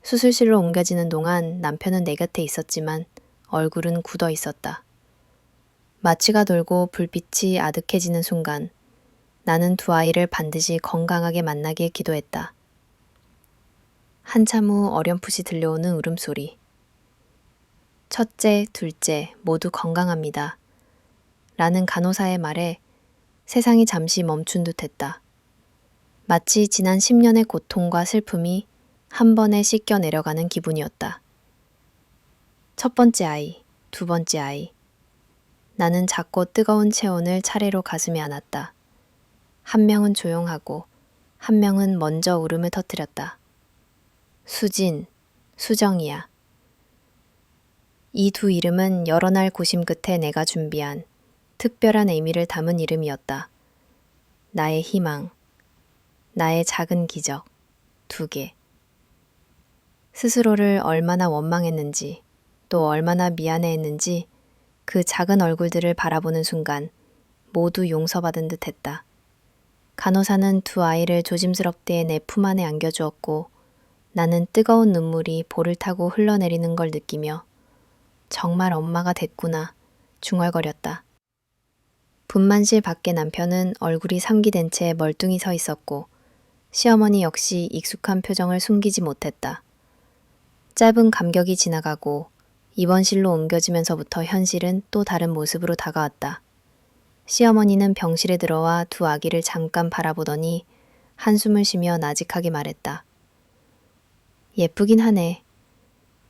수술실로 옮겨지는 동안 남편은 내 곁에 있었지만 얼굴은 굳어 있었다. 마취가 돌고 불빛이 아득해지는 순간 나는 두 아이를 반드시 건강하게 만나길 기도했다. 한참 후 어렴풋이 들려오는 울음소리. 첫째, 둘째 모두 건강합니다. 라는 간호사의 말에 세상이 잠시 멈춘 듯 했다. 마치 지난 10년의 고통과 슬픔이 한 번에 씻겨 내려가는 기분이었다. 첫 번째 아이, 두 번째 아이. 나는 작고 뜨거운 체온을 차례로 가슴에 안았다. 한 명은 조용하고 한 명은 먼저 울음을 터뜨렸다. 수진, 수정이야. 이 두 이름은 여러 날 고심 끝에 내가 준비한 특별한 의미를 담은 이름이었다. 나의 희망, 나의 작은 기적, 두 개. 스스로를 얼마나 원망했는지, 또 얼마나 미안해했는지 그 작은 얼굴들을 바라보는 순간 모두 용서받은 듯 했다. 간호사는 두 아이를 조심스럽게 내 품 안에 안겨주었고 나는 뜨거운 눈물이 볼을 타고 흘러내리는 걸 느끼며 정말 엄마가 됐구나 중얼거렸다. 분만실 밖에 남편은 얼굴이 삼기된 채 멀뚱히 서 있었고 시어머니 역시 익숙한 표정을 숨기지 못했다. 짧은 감격이 지나가고 입원실로 옮겨지면서부터 현실은 또 다른 모습으로 다가왔다. 시어머니는 병실에 들어와 두 아기를 잠깐 바라보더니 한숨을 쉬며 나직하게 말했다. 예쁘긴 하네.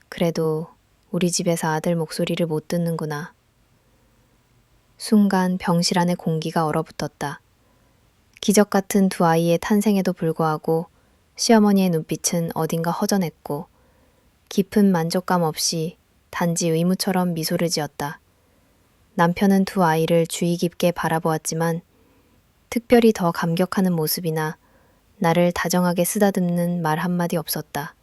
그래도 우리 집에서 아들 목소리를 못 듣는구나. 순간 병실 안의 공기가 얼어붙었다. 기적 같은 두 아이의 탄생에도 불구하고 시어머니의 눈빛은 어딘가 허전했고 깊은 만족감 없이 단지 의무처럼 미소를 지었다. 남편은 두 아이를 주의 깊게 바라보았지만 특별히 더 감격하는 모습이나 나를 다정하게 쓰다듬는 말 한마디 없었다.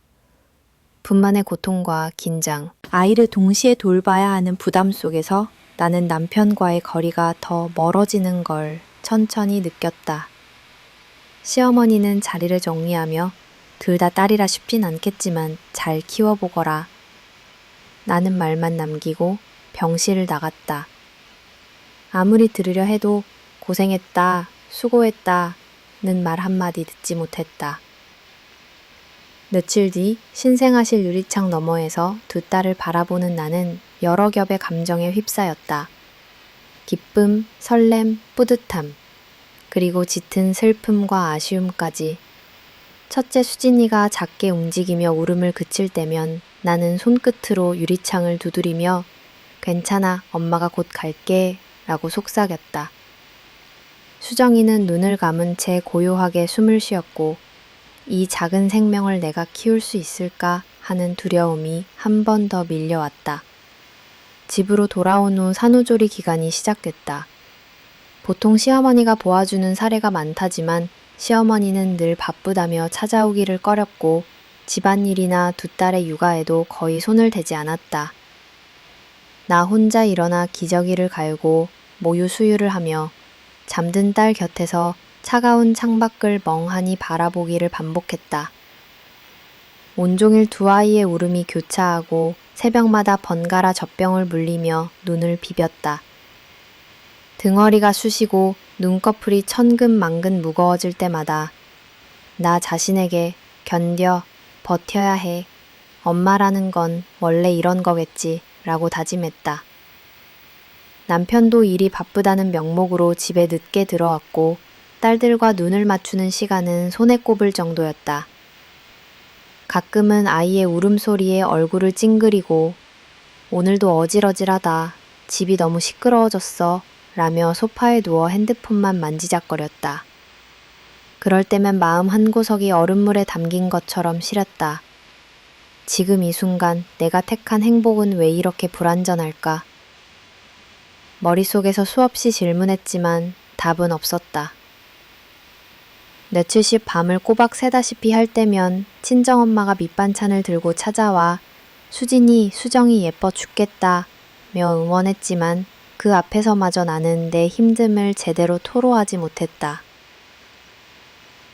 분만의 고통과 긴장, 아이를 동시에 돌봐야 하는 부담 속에서 나는 남편과의 거리가 더 멀어지는 걸 천천히 느꼈다. 시어머니는 자리를 정리하며 둘 다 딸이라 쉽진 않겠지만 잘 키워보거라. 나는 말만 남기고 병실을 나갔다. 아무리 들으려 해도 고생했다, 수고했다는 말 한마디 듣지 못했다. 며칠 뒤 신생아실 유리창 너머에서 두 딸을 바라보는 나는 여러 겹의 감정에 휩싸였다. 기쁨, 설렘, 뿌듯함, 그리고 짙은 슬픔과 아쉬움까지. 첫째 수진이가 작게 움직이며 울음을 그칠 때면 나는 손끝으로 유리창을 두드리며 괜찮아, 엄마가 곧 갈게 라고 속삭였다. 수정이는 눈을 감은 채 고요하게 숨을 쉬었고 이 작은 생명을 내가 키울 수 있을까 하는 두려움이 한 번 더 밀려왔다. 집으로 돌아온 후 산후조리 기간이 시작됐다. 보통 시어머니가 보아주는 사례가 많다지만 시어머니는 늘 바쁘다며 찾아오기를 꺼렸고 집안일이나 두 딸의 육아에도 거의 손을 대지 않았다. 나 혼자 일어나 기저귀를 갈고 모유 수유를 하며 잠든 딸 곁에서 차가운 창밖을 멍하니 바라보기를 반복했다. 온종일 두 아이의 울음이 교차하고 새벽마다 번갈아 젖병을 물리며 눈을 비볐다. 등허리가 쑤시고 눈꺼풀이 천근만근 무거워질 때마다 나 자신에게 견뎌, 버텨야 해. 엄마라는 건 원래 이런 거겠지 라고 다짐했다. 남편도 일이 바쁘다는 명목으로 집에 늦게 들어왔고 딸들과 눈을 맞추는 시간은 손에 꼽을 정도였다. 가끔은 아이의 울음소리에 얼굴을 찡그리고 오늘도 어질어질하다. 집이 너무 시끄러워졌어. 라며 소파에 누워 핸드폰만 만지작거렸다. 그럴 때면 마음 한구석이 얼음물에 담긴 것처럼 시렸다. 지금 이 순간 내가 택한 행복은 왜 이렇게 불완전할까? 머릿속에서 수없이 질문했지만 답은 없었다. 며칠씩 밤을 꼬박 새다시피 할 때면 친정엄마가 밑반찬을 들고 찾아와 수진이, 수정이 예뻐 죽겠다 며 응원했지만 그 앞에서마저 나는 내 힘듦을 제대로 토로하지 못했다.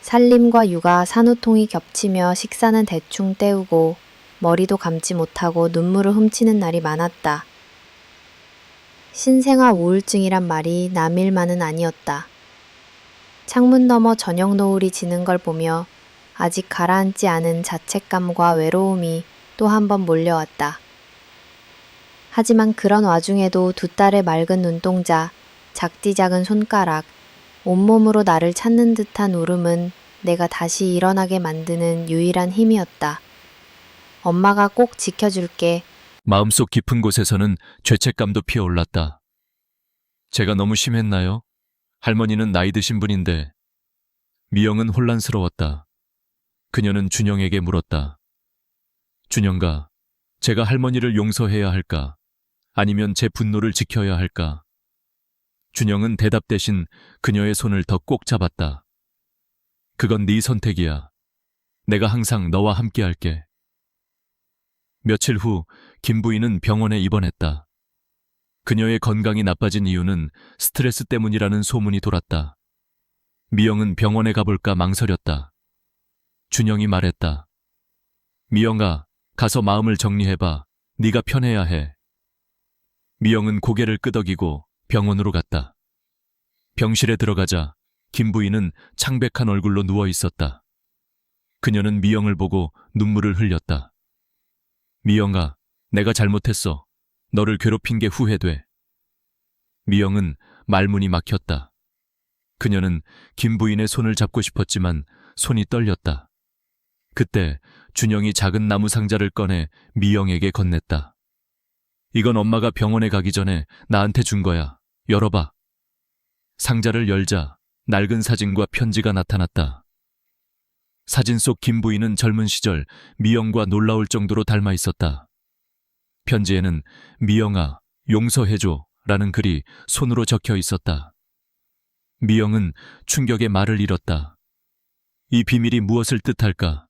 살림과 육아, 산후통이 겹치며 식사는 대충 때우고 머리도 감지 못하고 눈물을 훔치는 날이 많았다. 신생아 우울증이란 말이 남일만은 아니었다. 창문 너머 저녁 노을이 지는 걸 보며 아직 가라앉지 않은 자책감과 외로움이 또 한 번 몰려왔다. 하지만 그런 와중에도 두 딸의 맑은 눈동자, 작디 작은 손가락, 온몸으로 나를 찾는 듯한 울음은 내가 다시 일어나게 만드는 유일한 힘이었다. 엄마가 꼭 지켜줄게. 마음속 깊은 곳에서는 죄책감도 피어올랐다. 제가 너무 심했나요? 할머니는 나이 드신 분인데. 미영은 혼란스러웠다. 그녀는 준영에게 물었다. 준영가, 제가 할머니를 용서해야 할까? 아니면 제 분노를 지켜야 할까? 준영은 대답 대신 그녀의 손을 더 꼭 잡았다. 그건 네 선택이야. 내가 항상 너와 함께 할게. 며칠 후 김 부인은 병원에 입원했다. 그녀의 건강이 나빠진 이유는 스트레스 때문이라는 소문이 돌았다. 미영은 병원에 가볼까 망설였다. 준영이 말했다. 미영아, 가서 마음을 정리해봐. 네가 편해야 해. 미영은 고개를 끄덕이고 병원으로 갔다. 병실에 들어가자 김 부인은 창백한 얼굴로 누워 있었다. 그녀는 미영을 보고 눈물을 흘렸다. 미영아, 내가 잘못했어. 너를 괴롭힌 게 후회돼. 미영은 말문이 막혔다. 그녀는 김 부인의 손을 잡고 싶었지만 손이 떨렸다. 그때 준영이 작은 나무 상자를 꺼내 미영에게 건넸다. 이건 엄마가 병원에 가기 전에 나한테 준 거야. 열어봐. 상자를 열자 낡은 사진과 편지가 나타났다. 사진 속 김 부인은 젊은 시절 미영과 놀라울 정도로 닮아 있었다. 편지에는 미영아, 용서해줘 라는 글이 손으로 적혀 있었다. 미영은 충격에 말을 잃었다. 이 비밀이 무엇을 뜻할까?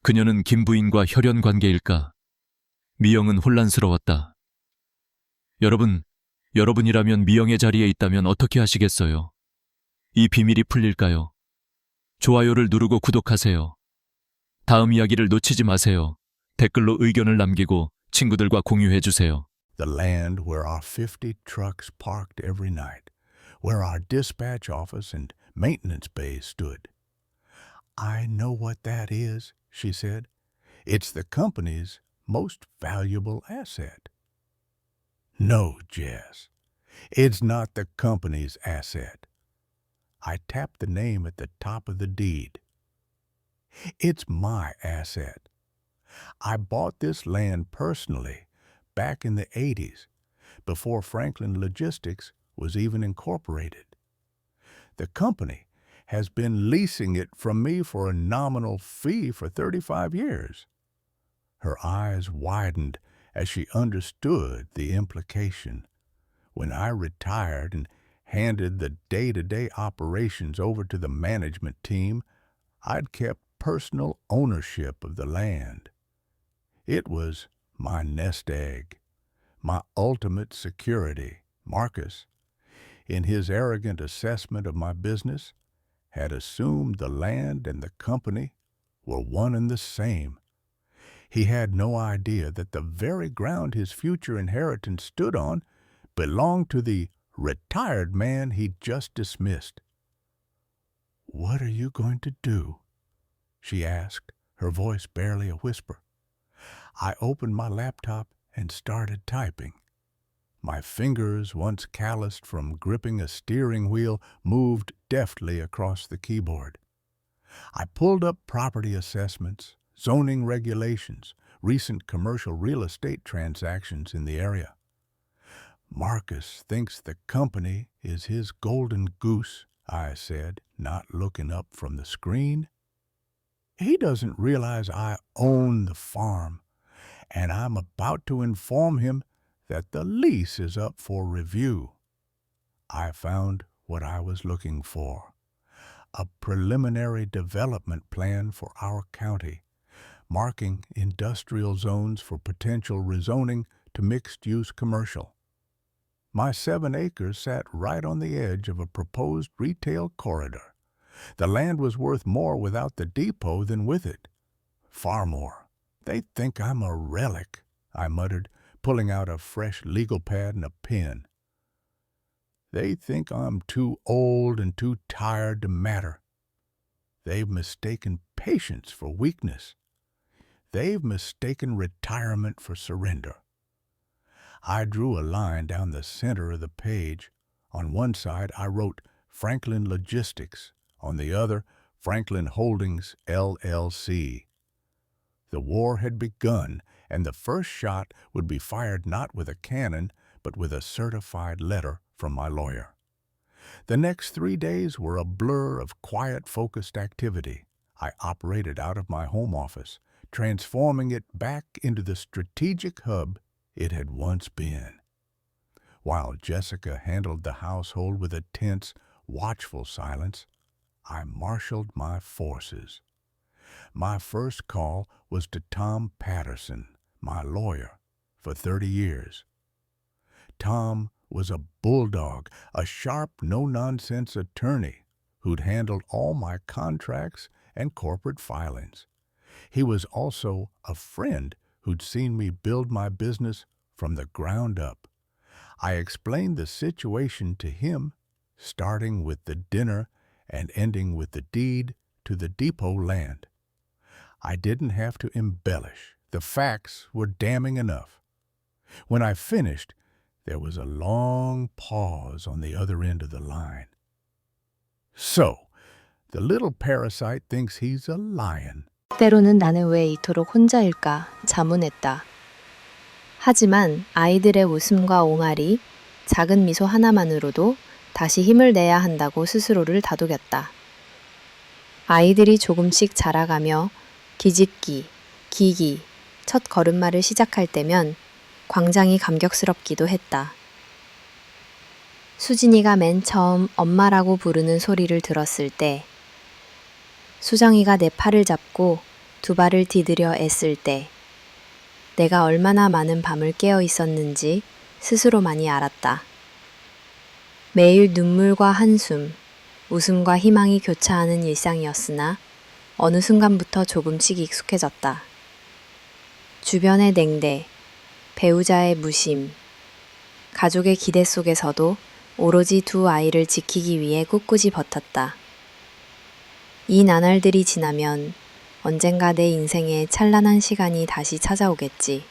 그녀는 김 부인과 혈연 관계일까? 미영은 혼란스러웠다. 여러분이라면 미영의 자리에 있다면 어떻게 하시겠어요? 이 비밀이 풀릴까요? 좋아요를 누르고 구독하세요. 다음 이야기를 놓치지 마세요. 댓글로 의견을 남기고 친구들과 공유해주세요. The land where our 50 trucks parked every night, where our dispatch office and maintenance bays stood. I know what that is, she said. It's the company's most valuable asset. No, Jess, it's not the company's asset. I tapped the name at the top of the deed. It's my asset. I bought this land personally back in the 80s, before Franklin Logistics was even incorporated. The company has been leasing it from me for a nominal fee for 35 years. Her eyes widened as she understood the implication. When I retired and handed the day-to-day operations over to the management team, I'd kept personal ownership of the land. It was my nest egg, my ultimate security. Marcus, in his arrogant assessment of my business, had assumed the land and the company were one and the same. He had no idea that the very ground his future inheritance stood on belonged to the retired man he'd just dismissed. "What are you going to do?" she asked, her voice barely a whisper. I opened my laptop and started typing. My fingers, once calloused from gripping a steering wheel, moved deftly across the keyboard. I pulled up property assessments, zoning regulations, recent commercial real estate transactions in the area. Marcus thinks the company is his golden goose, I said, not looking up from the screen. He doesn't realize I own the farm, and I'm about to inform him that the lease is up for review. I found what I was looking for, a preliminary development plan for our county, marking industrial zones for potential rezoning to mixed-use commercial. My 7 acres sat right on the edge of a proposed retail corridor, The land was worth more without the depot than with it. Far more. They think I'm a relic, I muttered, pulling out a fresh legal pad and a pen. They think I'm too old and too tired to matter. They've mistaken patience for weakness. They've mistaken retirement for surrender. I drew a line down the center of the page. On one side, I wrote Franklin Logistics. On the other, Franklin Holdings, LLC. The war had begun, and the first shot would be fired not with a cannon, but with a certified letter from my lawyer. The next 3 days were a blur of quiet, focused activity. I operated out of my home office, transforming it back into the strategic hub it had once been. While Jessica handled the household with a tense, watchful silence, I marshaled my forces. My first call was to Tom Patterson, my lawyer, for 30 years. Tom was a bulldog, a sharp, no-nonsense attorney who'd handled all my contracts and corporate filings. He was also a friend who'd seen me build my business from the ground up. I explained the situation to him, starting with the dinner and ending with the deed to the depot land. I didn't have to embellish. The facts were damning enough. When I finished, there was a long pause on the other end of the line. So, the little parasite thinks he's a lion. 때로는 나는 왜 이토록 혼자일까 자문했다. 하지만 아이들의 웃음과 옹알이, 작은 미소 하나만으로도 다시 힘을 내야 한다고 스스로를 다독였다. 아이들이 조금씩 자라가며 기집기, 기기, 첫 걸음마를 시작할 때면 광장이 감격스럽기도 했다. 수진이가 맨 처음 엄마라고 부르는 소리를 들었을 때, 수정이가 내 팔을 잡고 두 발을 디디려 애쓸 때, 내가 얼마나 많은 밤을 깨어 있었는지 스스로 많이 알았다. 매일 눈물과 한숨, 웃음과 희망이 교차하는 일상이었으나 어느 순간부터 조금씩 익숙해졌다. 주변의 냉대, 배우자의 무심, 가족의 기대 속에서도 오로지 두 아이를 지키기 위해 꿋꿋이 버텼다. 이 나날들이 지나면 언젠가 내 인생에 찬란한 시간이 다시 찾아오겠지.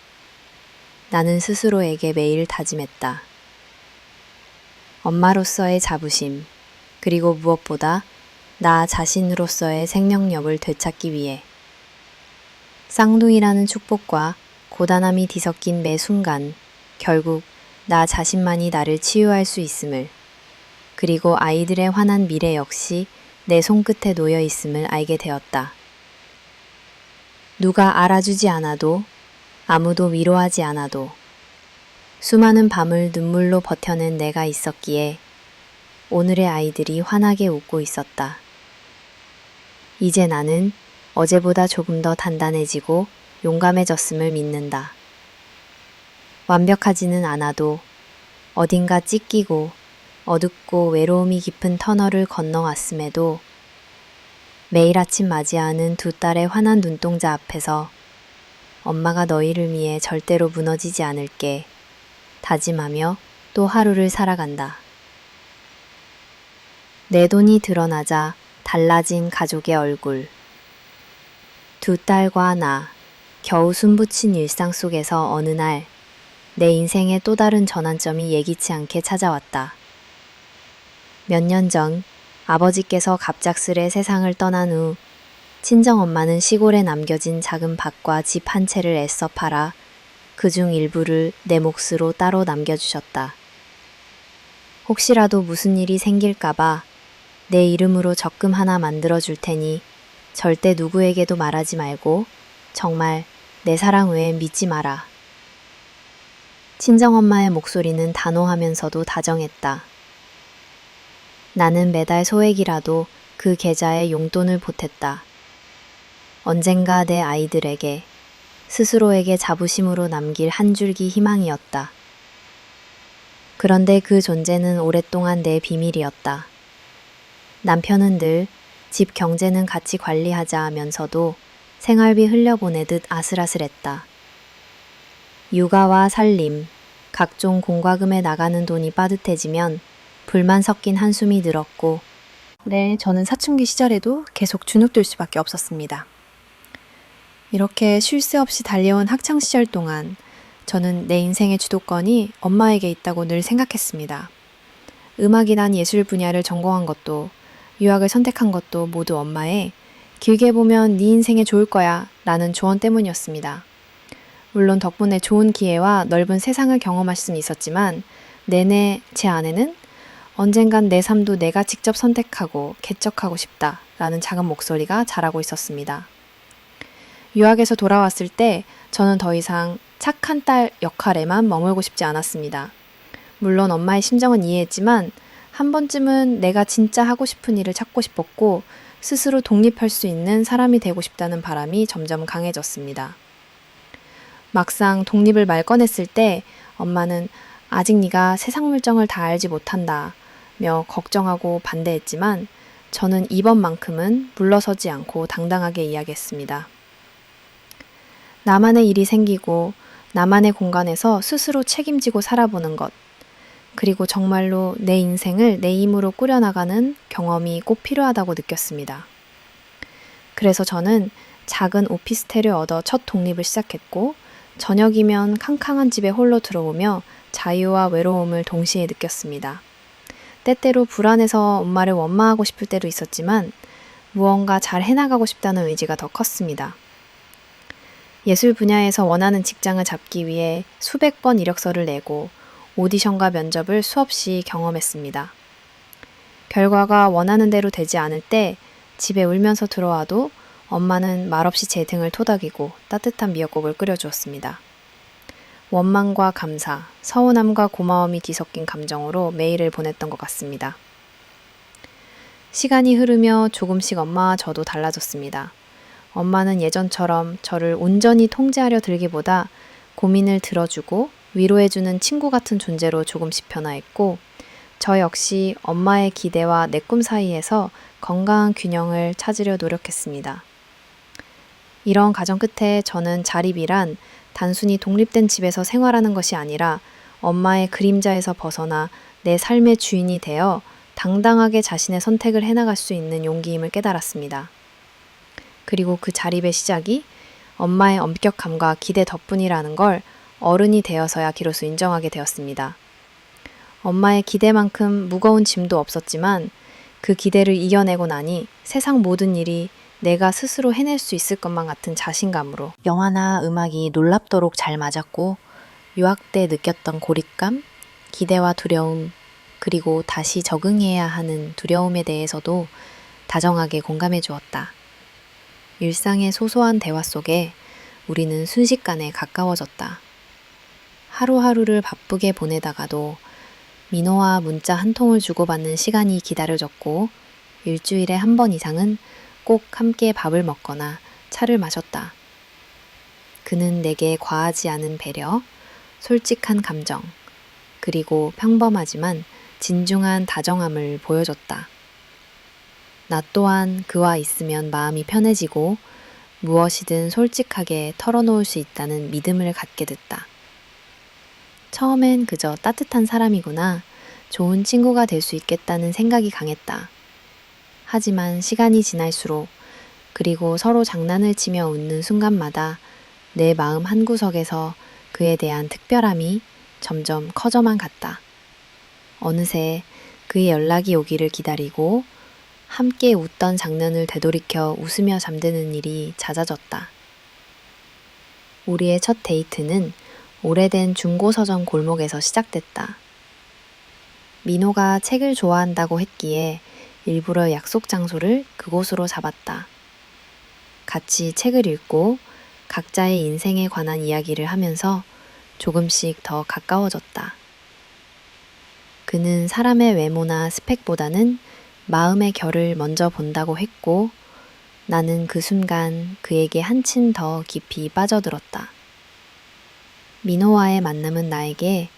나는 스스로에게 매일 다짐했다. 엄마로서의 자부심, 그리고 무엇보다 나 자신으로서의 생명력을 되찾기 위해. 쌍둥이라는 축복과 고단함이 뒤섞인 매 순간, 결국 나 자신만이 나를 치유할 수 있음을, 그리고 아이들의 환한 미래 역시 내 손끝에 놓여 있음을 알게 되었다. 누가 알아주지 않아도, 아무도 위로하지 않아도, 수많은 밤을 눈물로 버텨낸 내가 있었기에 오늘의 아이들이 환하게 웃고 있었다. 이제 나는 어제보다 조금 더 단단해지고 용감해졌음을 믿는다. 완벽하지는 않아도 어딘가 찢기고 어둡고 외로움이 깊은 터널을 건너왔음에도 매일 아침 맞이하는 두 딸의 환한 눈동자 앞에서 엄마가 너희를 위해 절대로 무너지지 않을게 다짐하며 또 하루를 살아간다. 내 돈이 드러나자 달라진 가족의 얼굴. 두 딸과 나, 겨우 숨붙인 일상 속에서 어느 날 내 인생의 또 다른 전환점이 예기치 않게 찾아왔다. 몇 년 전 아버지께서 갑작스레 세상을 떠난 후 친정엄마는 시골에 남겨진 작은 밭과 집 한 채를 애써 팔아 그중 일부를 내 몫으로 따로 남겨주셨다. 혹시라도 무슨 일이 생길까봐 내 이름으로 적금 하나 만들어줄 테니 절대 누구에게도 말하지 말고 정말 내 사랑 외엔 믿지 마라. 친정엄마의 목소리는 단호하면서도 다정했다. 나는 매달 소액이라도 그 계좌에 용돈을 보탰다. 언젠가 내 아이들에게, 스스로에게 자부심으로 남길 한 줄기 희망이었다. 그런데 그 존재는 오랫동안 내 비밀이었다. 남편은 늘 집 경제는 같이 관리하자 하면서도 생활비 흘려보내듯 아슬아슬했다. 육아와 살림, 각종 공과금에 나가는 돈이 빠듯해지면 불만 섞인 한숨이 들었고, 네, 저는 사춘기 시절에도 계속 주눅들 수밖에 없었습니다. 이렇게 쉴 새 없이 달려온 학창시절 동안 저는 내 인생의 주도권이 엄마에게 있다고 늘 생각했습니다. 음악이란 예술 분야를 전공한 것도, 유학을 선택한 것도 모두 엄마의 길게 보면 네 인생에 좋을 거야 라는 조언 때문이었습니다. 물론 덕분에 좋은 기회와 넓은 세상을 경험할 수는 있었지만 내내 제 안에는 언젠간 내 삶도 내가 직접 선택하고 개척하고 싶다 라는 작은 목소리가 자라고 있었습니다. 유학에서 돌아왔을 때 저는 더 이상 착한 딸 역할에만 머물고 싶지 않았습니다. 물론 엄마의 심정은 이해했지만 한 번쯤은 내가 진짜 하고 싶은 일을 찾고 싶었고 스스로 독립할 수 있는 사람이 되고 싶다는 바람이 점점 강해졌습니다. 막상 독립을 말 꺼냈을 때 엄마는 아직 네가 세상 물정을 다 알지 못한다 며 걱정하고 반대했지만 저는 이번만큼은 물러서지 않고 당당하게 이야기했습니다. 나만의 일이 생기고 나만의 공간에서 스스로 책임지고 살아보는 것, 그리고 정말로 내 인생을 내 힘으로 꾸려나가는 경험이 꼭 필요하다고 느꼈습니다. 그래서 저는 작은 오피스텔을 얻어 첫 독립을 시작했고 저녁이면 캄캄한 집에 홀로 들어오며 자유와 외로움을 동시에 느꼈습니다. 때때로 불안해서 엄마를 원망하고 싶을 때도 있었지만 무언가 잘 해나가고 싶다는 의지가 더 컸습니다. 예술 분야에서 원하는 직장을 잡기 위해 수백 번 이력서를 내고 오디션과 면접을 수없이 경험했습니다. 결과가 원하는 대로 되지 않을 때 집에 울면서 들어와도 엄마는 말없이 제 등을 토닥이고 따뜻한 미역국을 끓여주었습니다. 원망과 감사, 서운함과 고마움이 뒤섞인 감정으로 매일을 보냈던 것 같습니다. 시간이 흐르며 조금씩 엄마와 저도 달라졌습니다. 엄마는 예전처럼 저를 온전히 통제하려 들기보다 고민을 들어주고 위로해주는 친구 같은 존재로 조금씩 변화했고 저 역시 엄마의 기대와 내 꿈 사이에서 건강한 균형을 찾으려 노력했습니다. 이런 과정 끝에 저는 자립이란 단순히 독립된 집에서 생활하는 것이 아니라 엄마의 그림자에서 벗어나 내 삶의 주인이 되어 당당하게 자신의 선택을 해나갈 수 있는 용기임을 깨달았습니다. 그리고 그 자립의 시작이 엄마의 엄격함과 기대 덕분이라는 걸 어른이 되어서야 비로소 인정하게 되었습니다. 엄마의 기대만큼 무거운 짐도 없었지만 그 기대를 이겨내고 나니 세상 모든 일이 내가 스스로 해낼 수 있을 것만 같은 자신감으로 영화나 음악이 놀랍도록 잘 맞았고 유학 때 느꼈던 고립감, 기대와 두려움, 그리고 다시 적응해야 하는 두려움에 대해서도 다정하게 공감해 주었다. 일상의 소소한 대화 속에 우리는 순식간에 가까워졌다. 하루하루를 바쁘게 보내다가도 민호와 문자 한 통을 주고받는 시간이 기다려졌고 일주일에 한 번 이상은 꼭 함께 밥을 먹거나 차를 마셨다. 그는 내게 과하지 않은 배려, 솔직한 감정, 그리고 평범하지만 진중한 다정함을 보여줬다. 나 또한 그와 있으면 마음이 편해지고 무엇이든 솔직하게 털어놓을 수 있다는 믿음을 갖게 됐다. 처음엔 그저 따뜻한 사람이구나, 좋은 친구가 될 수 있겠다는 생각이 강했다. 하지만 시간이 지날수록 그리고 서로 장난을 치며 웃는 순간마다 내 마음 한구석에서 그에 대한 특별함이 점점 커져만 갔다. 어느새 그의 연락이 오기를 기다리고 함께 웃던 장면을 되돌이켜 웃으며 잠드는 일이 잦아졌다. 우리의 첫 데이트는 오래된 중고서점 골목에서 시작됐다. 민호가 책을 좋아한다고 했기에 일부러 약속 장소를 그곳으로 잡았다. 같이 책을 읽고 각자의 인생에 관한 이야기를 하면서 조금씩 더 가까워졌다. 그는 사람의 외모나 스펙보다는 마음의 결을 먼저 본다고 했고 나는 그 순간 그에게 한층 더 깊이 빠져들었다. 민호와의 만남은 나에게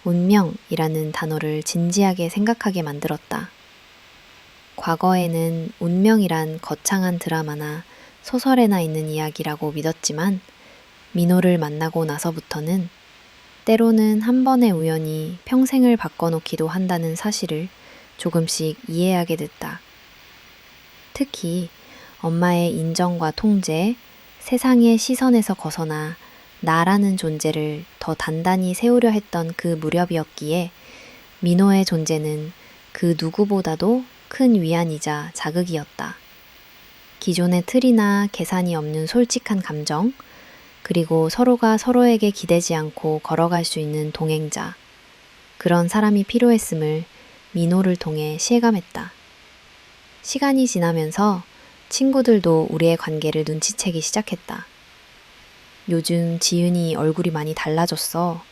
운명이라는 단어를 진지하게 생각하게 만들었다. 과거에는 운명이란 거창한 드라마나 소설에나 있는 이야기라고 믿었지만 민호를 만나고 나서부터는 때로는 한 번의 우연이 평생을 바꿔놓기도 한다는 사실을 조금씩 이해하게 됐다. 특히 엄마의 인정과 통제, 세상의 시선에서 벗어나 나라는 존재를 더 단단히 세우려 했던 그 무렵이었기에 민호의 존재는 그 누구보다도 큰 위안이자 자극이었다. 기존의 틀이나 계산이 없는 솔직한 감정, 그리고 서로가 서로에게 기대지 않고 걸어갈 수 있는 동행자, 그런 사람이 필요했음을 민호를 통해 실감했다. 시간이 지나면서 친구들도 우리의 관계를 눈치채기 시작했다. 요즘 지윤이 얼굴이 많이 달라졌어.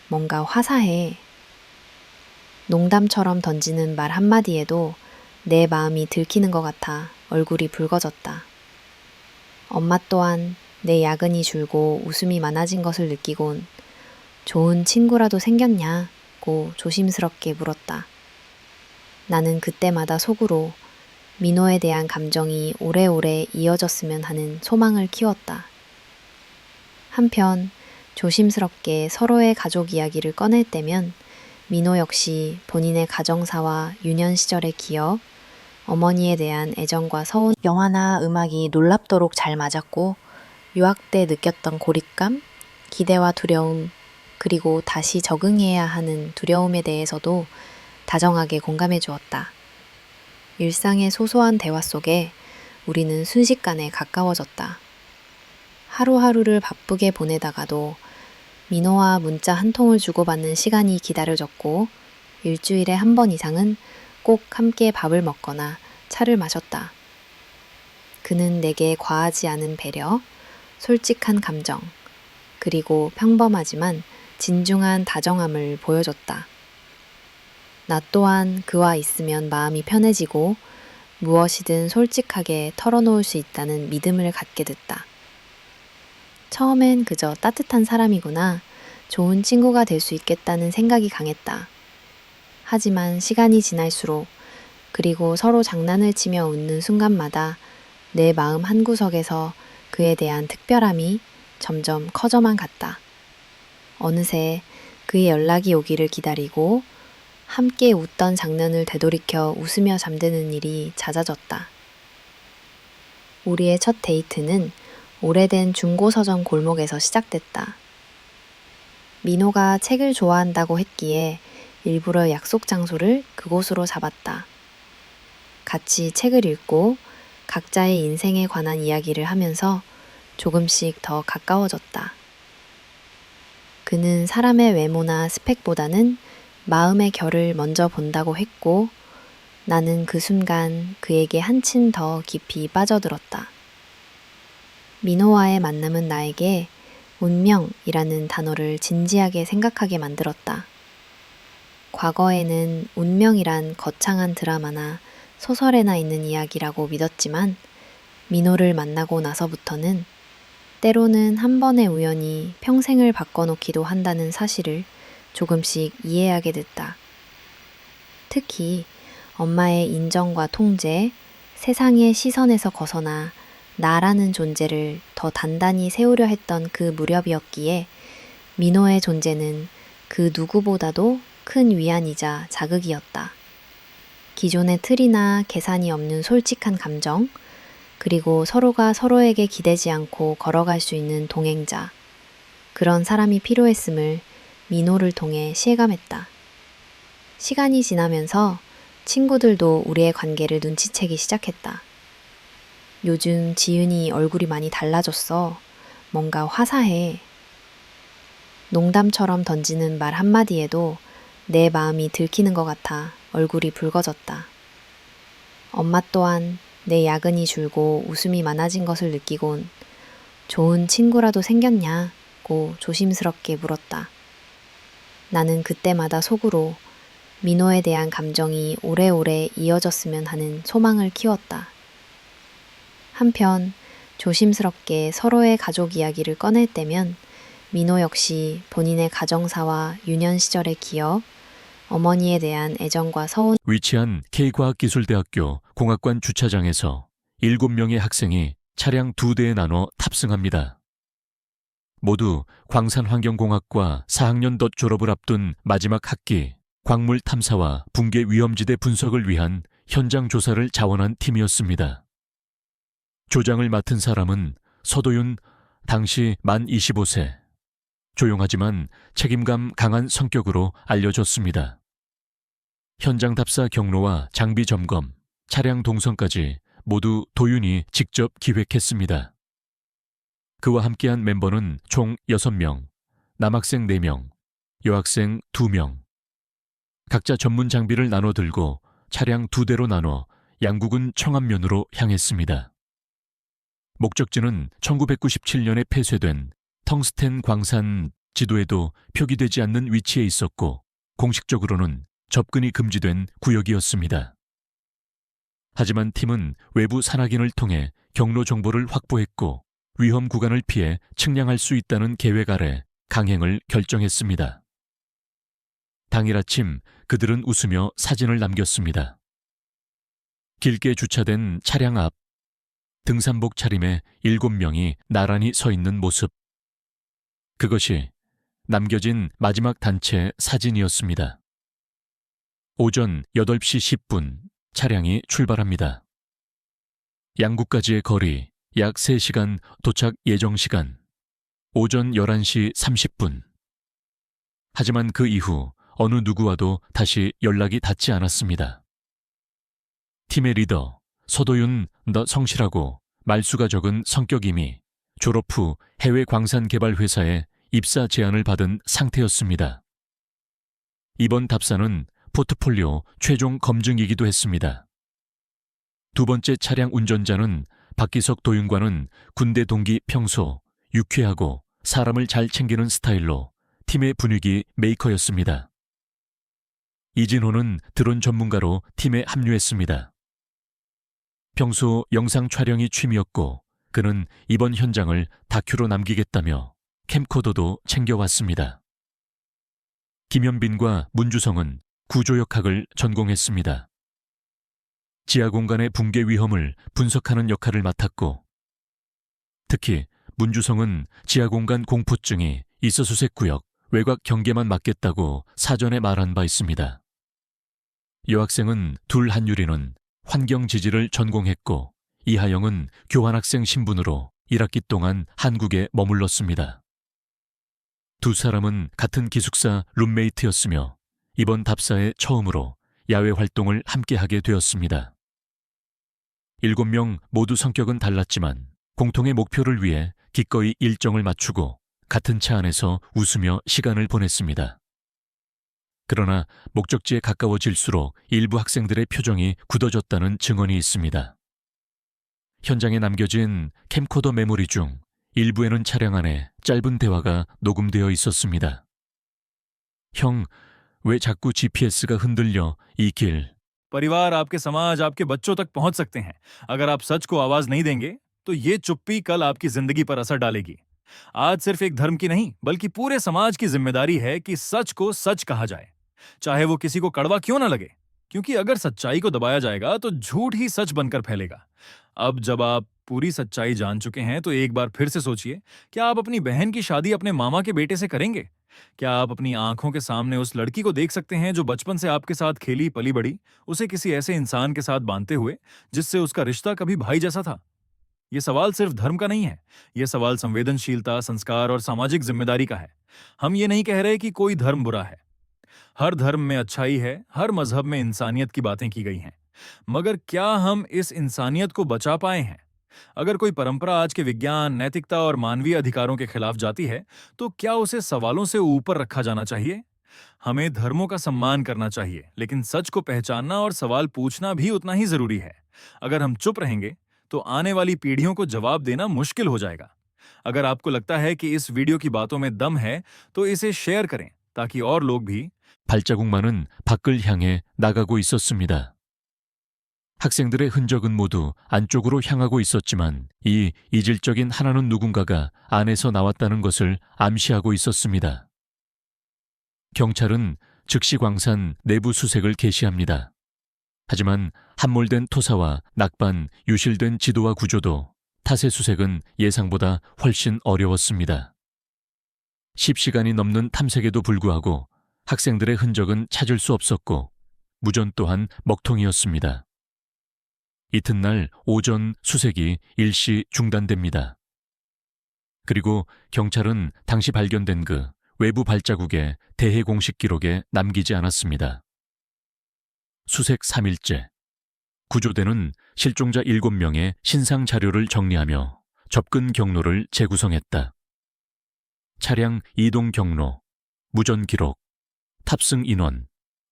뭔가 화사해. 농담처럼 던지는 말 한마디에도 내 마음이 들키는 것 같아 얼굴이 붉어졌다. 엄마 또한 내 야근이 줄고 웃음이 많아진 것을 느끼곤 좋은 친구라도 생겼냐고 조심스럽게 물었다. 나는 그때마다 속으로 민호에 대한 감정이 오래오래 이어졌으면 하는 소망을 키웠다. 한편 조심스럽게 서로의 가족 이야기를 꺼낼 때면 민호 역시 본인의 가정사와 유년 시절의 기억, 어머니에 대한 애정과 서운, 영화나 음악이 놀랍도록 잘 맞았고 유학 때 느꼈던 고립감, 기대와 두려움, 그리고 다시 적응해야 하는 두려움에 대해서도 다정하게 공감해 주었다. 일상의 소소한 대화 속에 우리는 순식간에 가까워졌다. 하루하루를 바쁘게 보내다가도 민호와 문자 한 통을 주고받는 시간이 기다려졌고 일주일에 한 번 이상은 꼭 함께 밥을 먹거나 차를 마셨다. 그는 내게 과하지 않은 배려, 솔직한 감정, 그리고 평범하지만 진중한 다정함을 보여줬다. 나 또한 그와 있으면 마음이 편해지고 무엇이든 솔직하게 털어놓을 수 있다는 믿음을 갖게 됐다. 처음엔 그저 따뜻한 사람이구나, 좋은 친구가 될 수 있겠다는 생각이 강했다. 하지만 시간이 지날수록 그리고 서로 장난을 치며 웃는 순간마다 내 마음 한구석에서 그에 대한 특별함이 점점 커져만 갔다. 어느새 그의 연락이 오기를 기다리고 함께 웃던 장면을 되돌이켜 웃으며 잠드는 일이 잦아졌다. 우리의 첫 데이트는 오래된 중고서점 골목에서 시작됐다. 민호가 책을 좋아한다고 했기에 일부러 약속 장소를 그곳으로 잡았다. 같이 책을 읽고 각자의 인생에 관한 이야기를 하면서 조금씩 더 가까워졌다. 그는 사람의 외모나 스펙보다는 마음의 결을 먼저 본다고 했고 나는 그 순간 그에게 한층 더 깊이 빠져들었다. 민호와의 만남은 나에게 운명이라는 단어를 진지하게 생각하게 만들었다. 과거에는 운명이란 거창한 드라마나 소설에나 있는 이야기라고 믿었지만 민호를 만나고 나서부터는 때로는 한 번의 우연이 평생을 바꿔놓기도 한다는 사실을 조금씩 이해하게 됐다. 특히 엄마의 인정과 통제, 세상의 시선에서 벗어나 나라는 존재를 더 단단히 세우려 했던 그 무렵이었기에 민호의 존재는 그 누구보다도 큰 위안이자 자극이었다. 기존의 틀이나 계산이 없는 솔직한 감정, 그리고 서로가 서로에게 기대지 않고 걸어갈 수 있는 동행자, 그런 사람이 필요했음을 민호를 통해 실감했다. 시간이 지나면서 친구들도 우리의 관계를 눈치채기 시작했다. 요즘 지윤이 얼굴이 많이 달라졌어. 뭔가 화사해. 농담처럼 던지는 말 한마디에도 내 마음이 들키는 것 같아 얼굴이 붉어졌다. 엄마 또한 내 야근이 줄고 웃음이 많아진 것을 느끼곤 좋은 친구라도 생겼냐고 조심스럽게 물었다. 나는 그때마다 속으로 민호에 대한 감정이 오래오래 이어졌으면 하는 소망을 키웠다. 한편 조심스럽게 서로의 가족 이야기를 꺼낼 때면 민호 역시 본인의 가정사와 유년 시절의 기억, 어머니에 대한 애정과 서운, 위치한 K과학기술대학교 공학관 주차장에서 7명의 학생이 차량 2대에 나눠 탑승합니다. 모두 광산환경공학과 4학년 덧 졸업을 앞둔 마지막 학기 광물 탐사와 붕괴 위험지대 분석을 위한 현장 조사를 자원한 팀이었습니다. 조장을 맡은 사람은 서도윤, 당시 만 25세. 조용하지만 책임감 강한 성격으로 알려졌습니다. 현장 답사 경로와 장비 점검, 차량 동선까지 모두 도윤이 직접 기획했습니다. 그와 함께한 멤버는 총 6명, 남학생 4명, 여학생 2명. 각자 전문 장비를 나눠 들고 차량 2대로 나눠 양국은 청안면으로 향했습니다. 목적지는 1997년에 폐쇄된 텅스텐 광산 지도에도 표기되지 않는 위치에 있었고 공식적으로는 접근이 금지된 구역이었습니다. 하지만 팀은 외부 산악인을 통해 경로 정보를 확보했고 위험 구간을 피해 측량할 수 있다는 계획 아래 강행을 결정했습니다. 당일 아침 그들은 웃으며 사진을 남겼습니다. 길게 주차된 차량 앞, 등산복 차림의 7명이 나란히 서 있는 모습. 그것이 남겨진 마지막 단체 사진이었습니다. 오전 8시 10분 차량이 출발합니다. 양국까지의 거리 약 3시간 도착 예정 시간 오전 11시 30분. 하지만 그 이후 어느 누구와도 다시 연락이 닿지 않았습니다. 팀의 리더 서도윤 더 성실하고 말수가 적은 성격임이 졸업 후 해외 광산 개발 회사에 입사 제안을 받은 상태였습니다. 이번 답사는 포트폴리오 최종 검증이기도 했습니다. 두 번째 차량 운전자는 박기석 도윤과는 군대 동기 평소 유쾌하고 사람을 잘 챙기는 스타일로 팀의 분위기 메이커였습니다. 이진호는 드론 전문가로 팀에 합류했습니다. 평소 영상 촬영이 취미였고 그는 이번 현장을 다큐로 남기겠다며 캠코더도 챙겨왔습니다. 김현빈과 문주성은 구조역학을 전공했습니다. 지하 공간의 붕괴 위험을 분석하는 역할을 맡았고 특히 문주성은 지하 공간 공포증이 이서수색 구역 외곽 경계만 맡겠다고 사전에 말한 바 있습니다. 여학생은 한유리는 환경 지질을 전공했고 이하영은 교환학생 신분으로 1학기 동안 한국에 머물렀습니다. 두 사람은 같은 기숙사 룸메이트였으며 이번 답사에 처음으로 야외 활동을 함께하게 되었습니다. 7명 모두 성격은 달랐지만 공통의 목표를 위해 기꺼이 일정을 맞추고 같은 차 안에서 웃으며 시간을 보냈습니다. 그러나 목적지에 가까워질수록 일부 학생들의 표정이 굳어졌다는 증언이 있습니다. 현장에 남겨진 캠코더 메모리 중 일부에는 차량 안에 짧은 대화가 녹음되어 있었습니다. 형, 왜 자꾸 GPS가 흔들려 이 길. परिवार, आपके समाज, आपके बच्चों तक पहुंच सकते हैं। अगर आप सच को आवाज नहीं देंगे तो ये चुप्पी कल आपकी जिंदगी पर असर डालेगी। आज सिर्फ एक धर्म की नहीं बल्कि पूरे समाज की जिम्मेदारी है कि सच को सच कहा जाए, चाहे वो किसी को कड़वा क्यों ना लगे, क्योंकि अगर सच्चाई को दबाया जाएगा तो झूठ ही सच बनकर फैलेगा। अब जब आप पूरी सच्चाई जान चुके हैं तो एक बार फिर से सोचिए, क्या आप अपनी बहन की शादी अपने मामा के बेटे से करेंगे? क्या आप अपनी आंखों के सामने उस लड़की को देख सकते हैं जो बचपन से आपके साथ खेली पली बड़ी, उसे किसी ऐसे इंसान के साथ बांधते हुए जिससे उसका रिश्ता कभी भाई जैसा था? ये सवाल सिर्फ धर्म का नहीं है, ये सवाल संवेदनशीलता, संस्कार और सामाजिक जिम्मेदारी का है। हम ये नहीं कह रहे कि कोई धर्म बुरा है। हर धर्म में अच्छाई है, हर मजहब में इंसानियत की बातें की गई हैं। मगर क्या हम इस इंसानियत को बचा पाए हैं? अगर कोई परंपरा आज के विज्ञान, नैतिकता और मानवीय अधिकारों के खिलाफ जाती है, तो क्या उसे सवालों से ऊपर रखा जाना चाहिए? हमें धर्मों का सम्मान करना चाहिए, लेकिन सच को पहचानना और सवाल पूछना भी उतना ही जरूरी है। अगर हम चुप रहेंगे, तो आने वाली पीढ़ियों को जवाब देना मुश्किल हो जाएगा। अगर आपको लगता है कि इस वीडियो की बातों में दम है, तो इसे शेयर करें, ताकि और लोग भी 발자국만은 밖을 향해 나가고 있었습니다. 학생들의 흔적은 모두 안쪽으로 향하고 있었지만 이 이질적인 하나는 누군가가 안에서 나왔다는 것을 암시하고 있었습니다. 경찰은 즉시 광산 내부 수색을 개시합니다. 하지만 함몰된 토사와 낙반, 유실된 지도와 구조도 탓의 수색은 예상보다 훨씬 어려웠습니다. 10시간이 넘는 탐색에도 불구하고 학생들의 흔적은 찾을 수 없었고 무전 또한 먹통이었습니다. 이튿날 오전 수색이 일시 중단됩니다. 그리고 경찰은 당시 발견된 그 외부 발자국의 대해 공식 기록에 남기지 않았습니다. 수색 3일째, 구조대는 실종자 7명의 신상 자료를 정리하며 접근 경로를 재구성했다. 차량 이동 경로, 무전 기록, 탑승 인원,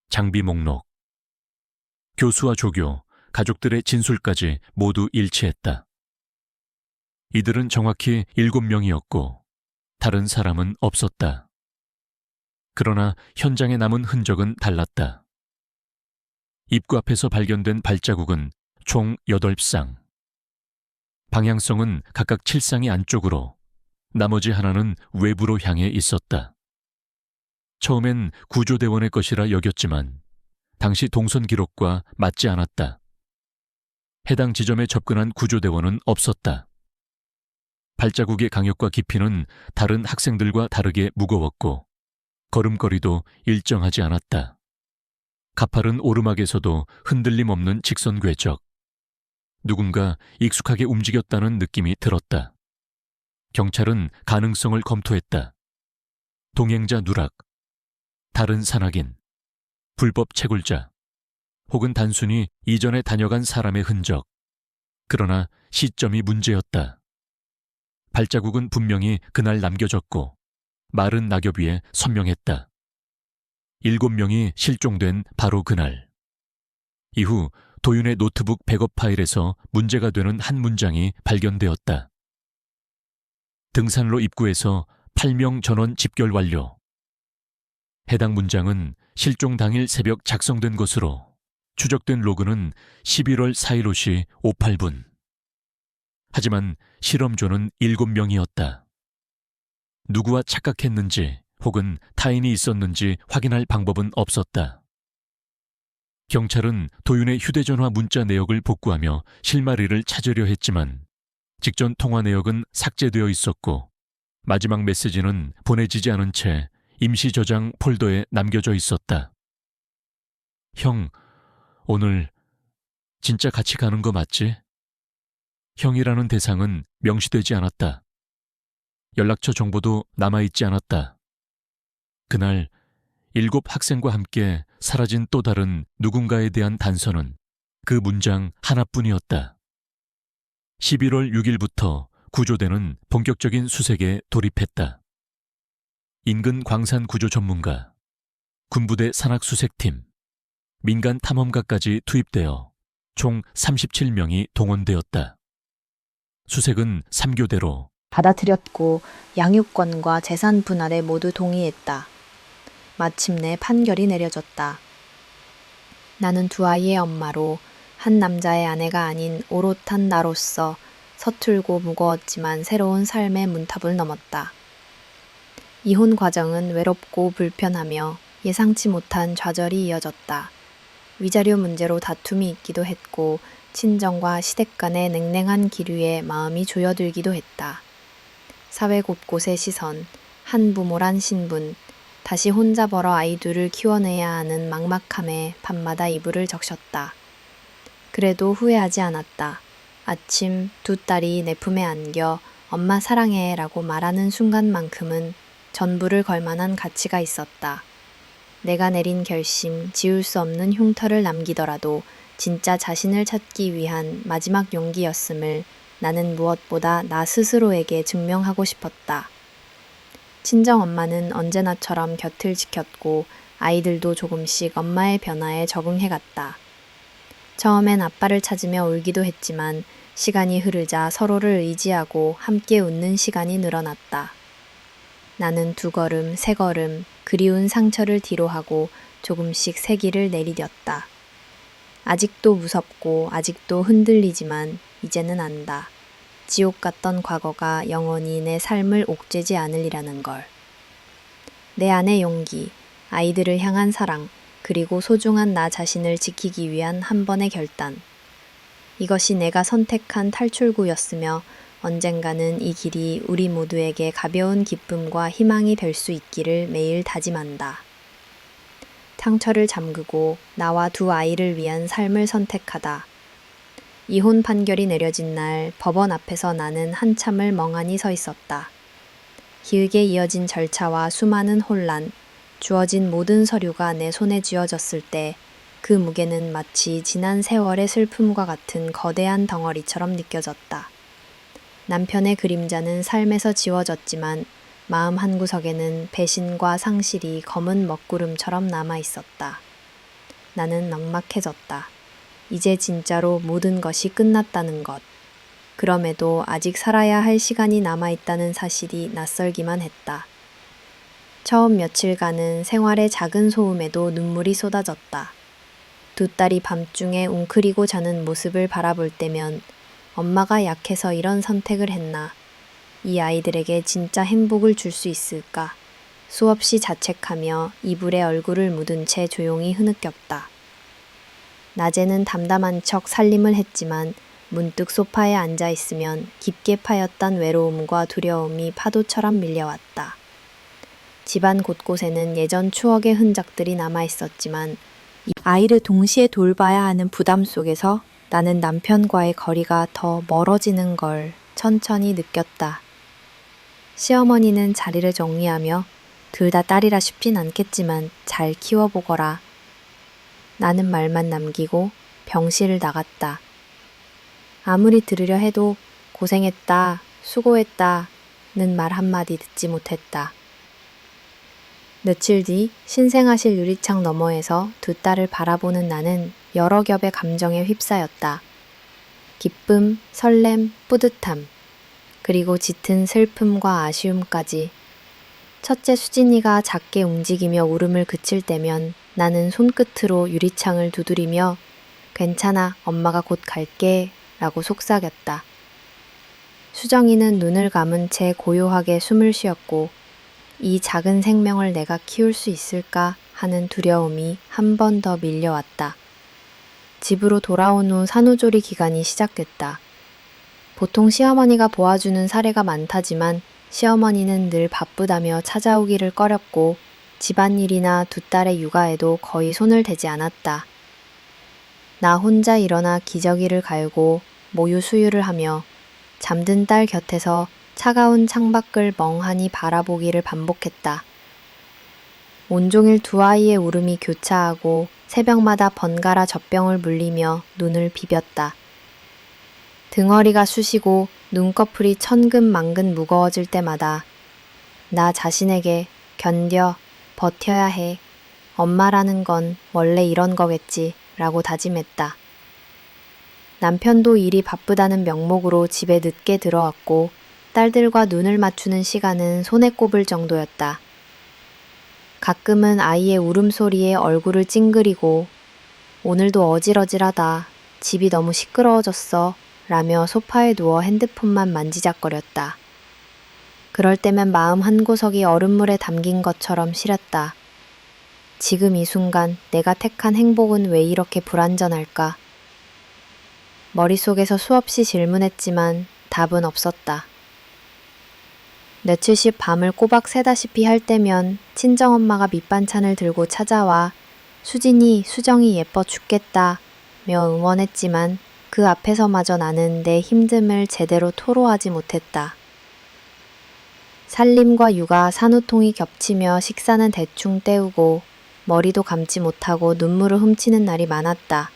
장비 목록, 교수와 조교, 가족들의 진술까지 모두 일치했다. 이들은 정확히 7명이었고 다른 사람은 없었다. 그러나 현장에 남은 흔적은 달랐다. 입구 앞에서 발견된 발자국은 총 8쌍. 방향성은 각각 7쌍이 안쪽으로, 나머지 하나는 외부로 향해 있었다. 처음엔 구조대원의 것이라 여겼지만 당시 동선 기록과 맞지 않았다. 해당 지점에 접근한 구조대원은 없었다. 발자국의 강역과 깊이는 다른 학생들과 다르게 무거웠고 걸음걸이도 일정하지 않았다. 가파른 오르막에서도 흔들림 없는 직선 궤적. 누군가 익숙하게 움직였다는 느낌이 들었다. 경찰은 가능성을 검토했다. 동행자 누락, 다른 산악인, 불법 채굴자, 혹은 단순히 이전에 다녀간 사람의 흔적. 그러나 시점이 문제였다. 발자국은 분명히 그날 남겨졌고 마른 낙엽 위에 선명했다. 7명이 실종된 바로 그날. 이후 도윤의 노트북 백업 파일에서 문제가 되는 한 문장이 발견되었다. 등산로 입구에서 8명 전원 집결 완료. 해당 문장은 실종 당일 새벽 작성된 것으로 추적된 로그는 11월 4일 오시 58분. 하지만 실험조는 7명이었다. 누구와 착각했는지 혹은 타인이 있었는지 확인할 방법은 없었다. 경찰은 도윤의 휴대전화 문자 내역을 복구하며 실마리를 찾으려 했지만 직전 통화 내역은 삭제되어 있었고 마지막 메시지는 보내지지 않은 채 임시 저장 폴더에 남겨져 있었다. 형, 오늘 진짜 같이 가는 거 맞지? 형이라는 대상은 명시되지 않았다. 연락처 정보도 남아있지 않았다. 그날 7 학생과 함께 사라진 또 다른 누군가에 대한 단서는 그 문장 하나뿐이었다. 11월 6일부터 구조대는 본격적인 수색에 돌입했다. 인근 광산 구조 전문가, 군부대 산악수색팀, 민간 탐험가까지 투입되어 총 37명이 동원되었다. 수색은 3교대로 받아들였고 양육권과 재산 분할에 모두 동의했다. 마침내 판결이 내려졌다. 나는 2 아이의 엄마로 한 남자의 아내가 아닌 오롯한 나로서 서툴고 무거웠지만 새로운 삶의 문탑을 넘었다. 이혼 과정은 외롭고 불편하며 예상치 못한 좌절이 이어졌다. 위자료 문제로 다툼이 있기도 했고 친정과 시댁 간의 냉랭한 기류에 마음이 조여들기도 했다. 사회 곳곳의 시선, 한부모란 신분, 다시 혼자 벌어 아이 둘을 키워내야 하는 막막함에 밤마다 이불을 적셨다. 그래도 후회하지 않았다. 아침 2 딸이 내 품에 안겨 엄마 사랑해 라고 말하는 순간만큼은 전부를 걸 만한 가치가 있었다. 내가 내린 결심, 지울 수 없는 흉터를 남기더라도 진짜 자신을 찾기 위한 마지막 용기였음을 나는 무엇보다 나 스스로에게 증명하고 싶었다. 친정엄마는 언제나처럼 곁을 지켰고 아이들도 조금씩 엄마의 변화에 적응해갔다. 처음엔 아빠를 찾으며 울기도 했지만 시간이 흐르자 서로를 의지하고 함께 웃는 시간이 늘어났다. 나는 2 걸음, 3 걸음 그리운 상처를 뒤로하고 조금씩 새 길을 내디뎠다. 아직도 무섭고 아직도 흔들리지만 이제는 안다. 지옥 같던 과거가 영원히 내 삶을 옥죄지 않으리라는 걸. 내 안의 용기, 아이들을 향한 사랑, 그리고 소중한 나 자신을 지키기 위한 한 번의 결단. 이것이 내가 선택한 탈출구였으며 언젠가는 이 길이 우리 모두에게 가벼운 기쁨과 희망이 될 수 있기를 매일 다짐한다. 상처를 잠그고 나와 두 아이를 위한 삶을 선택하다. 이혼 판결이 내려진 날 법원 앞에서 나는 한참을 멍하니 서 있었다. 길게 이어진 절차와 수많은 혼란, 주어진 모든 서류가 내 손에 쥐어졌을 때 그 무게는 마치 지난 세월의 슬픔과 같은 거대한 덩어리처럼 느껴졌다. 남편의 그림자는 삶에서 지워졌지만 마음 한구석에는 배신과 상실이 검은 먹구름처럼 남아 있었다. 나는 막막해졌다. 이제 진짜로 모든 것이 끝났다는 것. 그럼에도 아직 살아야 할 시간이 남아 있다는 사실이 낯설기만 했다. 처음 며칠간은 생활의 작은 소음에도 눈물이 쏟아졌다. 두 딸이 밤중에 웅크리고 자는 모습을 바라볼 때면 엄마가 약해서 이런 선택을 했나? 이 아이들에게 진짜 행복을 줄 수 있을까? 수없이 자책하며 이불에 얼굴을 묻은 채 조용히 흐느꼈다. 낮에는 담담한 척 살림을 했지만 문득 소파에 앉아 있으면 깊게 파였던 외로움과 두려움이 파도처럼 밀려왔다. 집안 곳곳에는 예전 추억의 흔적들이 남아 있었지만 이 아이를 동시에 돌봐야 하는 부담 속에서 나는 남편과의 거리가 더 멀어지는 걸 천천히 느꼈다. 시어머니는 자리를 정리하며 둘 다 딸이라 쉽진 않겠지만 잘 키워보거라. 나는 말만 남기고 병실을 나갔다. 아무리 들으려 해도 고생했다, 수고했다는 말 한마디 듣지 못했다. 며칠 뒤 신생아실 유리창 너머에서 두 딸을 바라보는 나는 여러 겹의 감정에 휩싸였다. 기쁨, 설렘, 뿌듯함, 그리고 짙은 슬픔과 아쉬움까지. 첫째 수진이가 작게 움직이며 울음을 그칠 때면 나는 손끝으로 유리창을 두드리며 괜찮아, 엄마가 곧 갈게 라고 속삭였다. 수정이는 눈을 감은 채 고요하게 숨을 쉬었고 이 작은 생명을 내가 키울 수 있을까 하는 두려움이 한 번 더 밀려왔다. 집으로 돌아온 후 산후조리 기간이 시작됐다. 보통 시어머니가 보아주는 사례가 많다지만 시어머니는 늘 바쁘다며 찾아오기를 꺼렸고 집안일이나 두 딸의 육아에도 거의 손을 대지 않았다. 나 혼자 일어나 기저귀를 갈고 모유 수유를 하며 잠든 딸 곁에서 차가운 창밖을 멍하니 바라보기를 반복했다. 온종일 두 아이의 울음이 교차하고 새벽마다 번갈아 젖병을 물리며 눈을 비볐다. 등허리가 쑤시고 눈꺼풀이 천근만근 무거워질 때마다 나 자신에게 견뎌, 버텨야 해. 엄마라는 건 원래 이런 거겠지 라고 다짐했다. 남편도 일이 바쁘다는 명목으로 집에 늦게 들어왔고 딸들과 눈을 맞추는 시간은 손에 꼽을 정도였다. 가끔은 아이의 울음소리에 얼굴을 찡그리고 오늘도 어질어질하다. 집이 너무 시끄러워졌어. 라며 소파에 누워 핸드폰만 만지작거렸다. 그럴 때면 마음 한구석이 얼음물에 담긴 것처럼 시렸다. 지금 이 순간 내가 택한 행복은 왜 이렇게 불완전할까? 머릿속에서 수없이 질문했지만 답은 없었다. 며칠씩 밤을 꼬박 새다시피 할 때면 친정엄마가 밑반찬을 들고 찾아와 수진이, 수정이 예뻐 죽겠다 며 응원했지만 그 앞에서마저 나는 내 힘듦을 제대로 토로하지 못했다. 살림과 육아, 산후통이 겹치며 식사는 대충 때우고 머리도 감지 못하고 눈물을 훔치는 날이 많았다.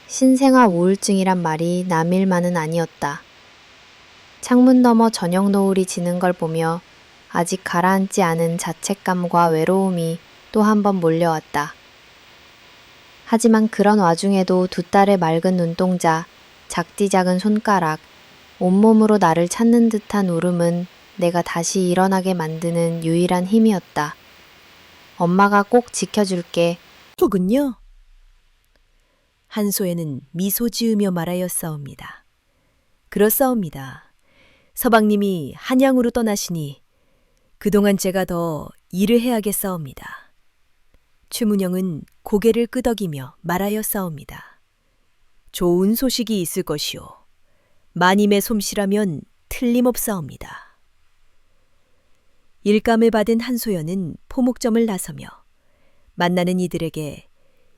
신생아 우울증이란 말이 남일만은 아니었다. 창문 너머 저녁 노을이 지는 걸 보며 아직 가라앉지 않은 자책감과 외로움이 또 한 번 몰려왔다. 하지만 그런 와중에도 두 딸의 맑은 눈동자, 작디 작은 손가락, 온몸으로 나를 찾는 듯한 울음은 내가 다시 일어나게 만드는 유일한 힘이었다. 엄마가 꼭 지켜줄게. 혹은요? 한소에는 미소 지으며 말하였사옵니다. 그렇사옵니다. 서방님이 한양으로 떠나시니 그동안 제가 더 일을 해야겠사옵니다. 추문영은 고개를 끄덕이며 말하였사옵니다. 좋은 소식이 있을 것이오. 마님의 솜씨라면 틀림없사옵니다. 일감을 받은 한소연은 포목점을 나서며 만나는 이들에게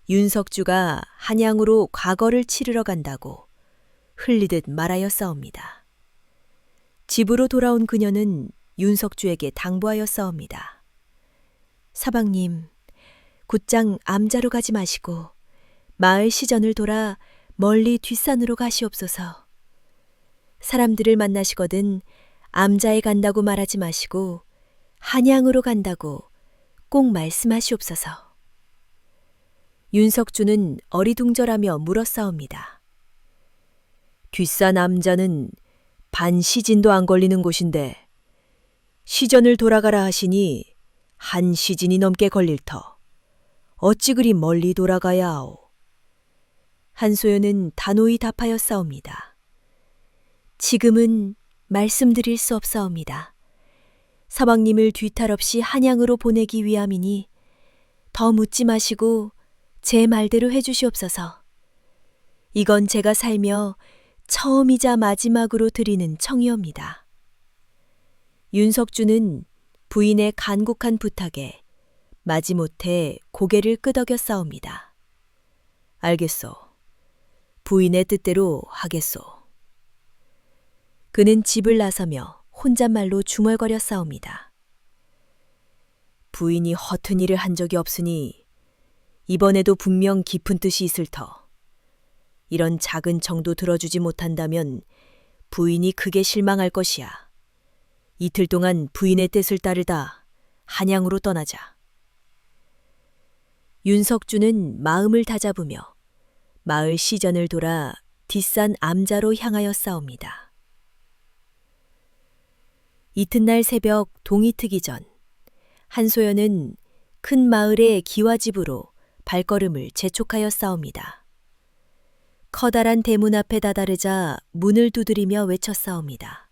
윤석주가 한양으로 과거를 치르러 간다고 흘리듯 말하였사옵니다. 집으로 돌아온 그녀는 윤석주에게 당부하였사옵니다. 사방님, 곧장 암자로 가지 마시고 마을 시전을 돌아 멀리 뒷산으로 가시옵소서. 사람들을 만나시거든 암자에 간다고 말하지 마시고 한양으로 간다고 꼭 말씀하시옵소서. 윤석주는 어리둥절하며 물었사옵니다. 뒷산 암자는 반 시진도 안 걸리는 곳인데 시전을 돌아가라 하시니 한 시진이 넘게 걸릴 터 어찌 그리 멀리 돌아가야 하오. 한소연은 단호히 답하였사옵니다. 지금은 말씀드릴 수 없사옵니다. 서방님을 뒤탈 없이 한양으로 보내기 위함이니 더 묻지 마시고 제 말대로 해주시옵소서. 이건 제가 살며 처음이자 마지막으로 드리는 청이옵니다. 윤석주는 부인의 간곡한 부탁에 마지못해 고개를 끄덕였사옵니다. 알겠소. 부인의 뜻대로 하겠소. 그는 집을 나서며 혼잣말로 중얼거렸사옵니다. 부인이 허튼 일을 한 적이 없으니 이번에도 분명 깊은 뜻이 있을 터. 이런 작은 정도 들어주지 못한다면 부인이 크게 실망할 것이야. 이틀 동안 부인의 뜻을 따르다 한양으로 떠나자. 윤석주는 마음을 다잡으며 마을 시전을 돌아 뒷산 암자로 향하였사옵니다. 이튿날 새벽 동이 트기 전 한소연은 큰 마을의 기와집으로 발걸음을 재촉하였사옵니다. 커다란 대문 앞에 다다르자 문을 두드리며 외쳤사옵니다.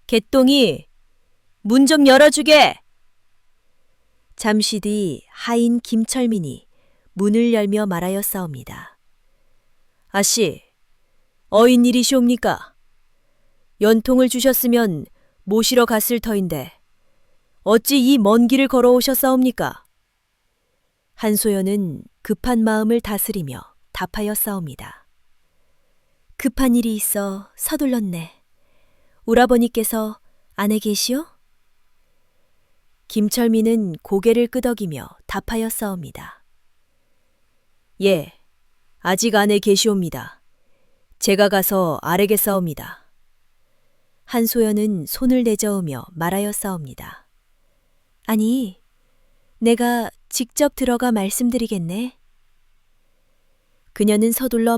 개똥이 문 좀 열어주게! 잠시 뒤 하인 김철민이 문을 열며 말하였사옵니다. 아씨, 어인 일이시옵니까? 연통을 주셨으면 모시러 갔을 터인데 어찌 이 먼 길을 걸어오셨사옵니까? 한소연은 급한 마음을 다스리며 답하였사옵니다. 급한 일이 있어 서둘렀네. 오라버니께서 안에 계시오? 김철민은 고개를 끄덕이며 답하였사옵니다. 예, 아직 안에 계시옵니다. 제가 가서 아래겠사옵니다. 한소연은 손을 내저으며 말하였사옵니다. 아니, 내가 직접 들어가 말씀드리겠네. 그녀는 서둘러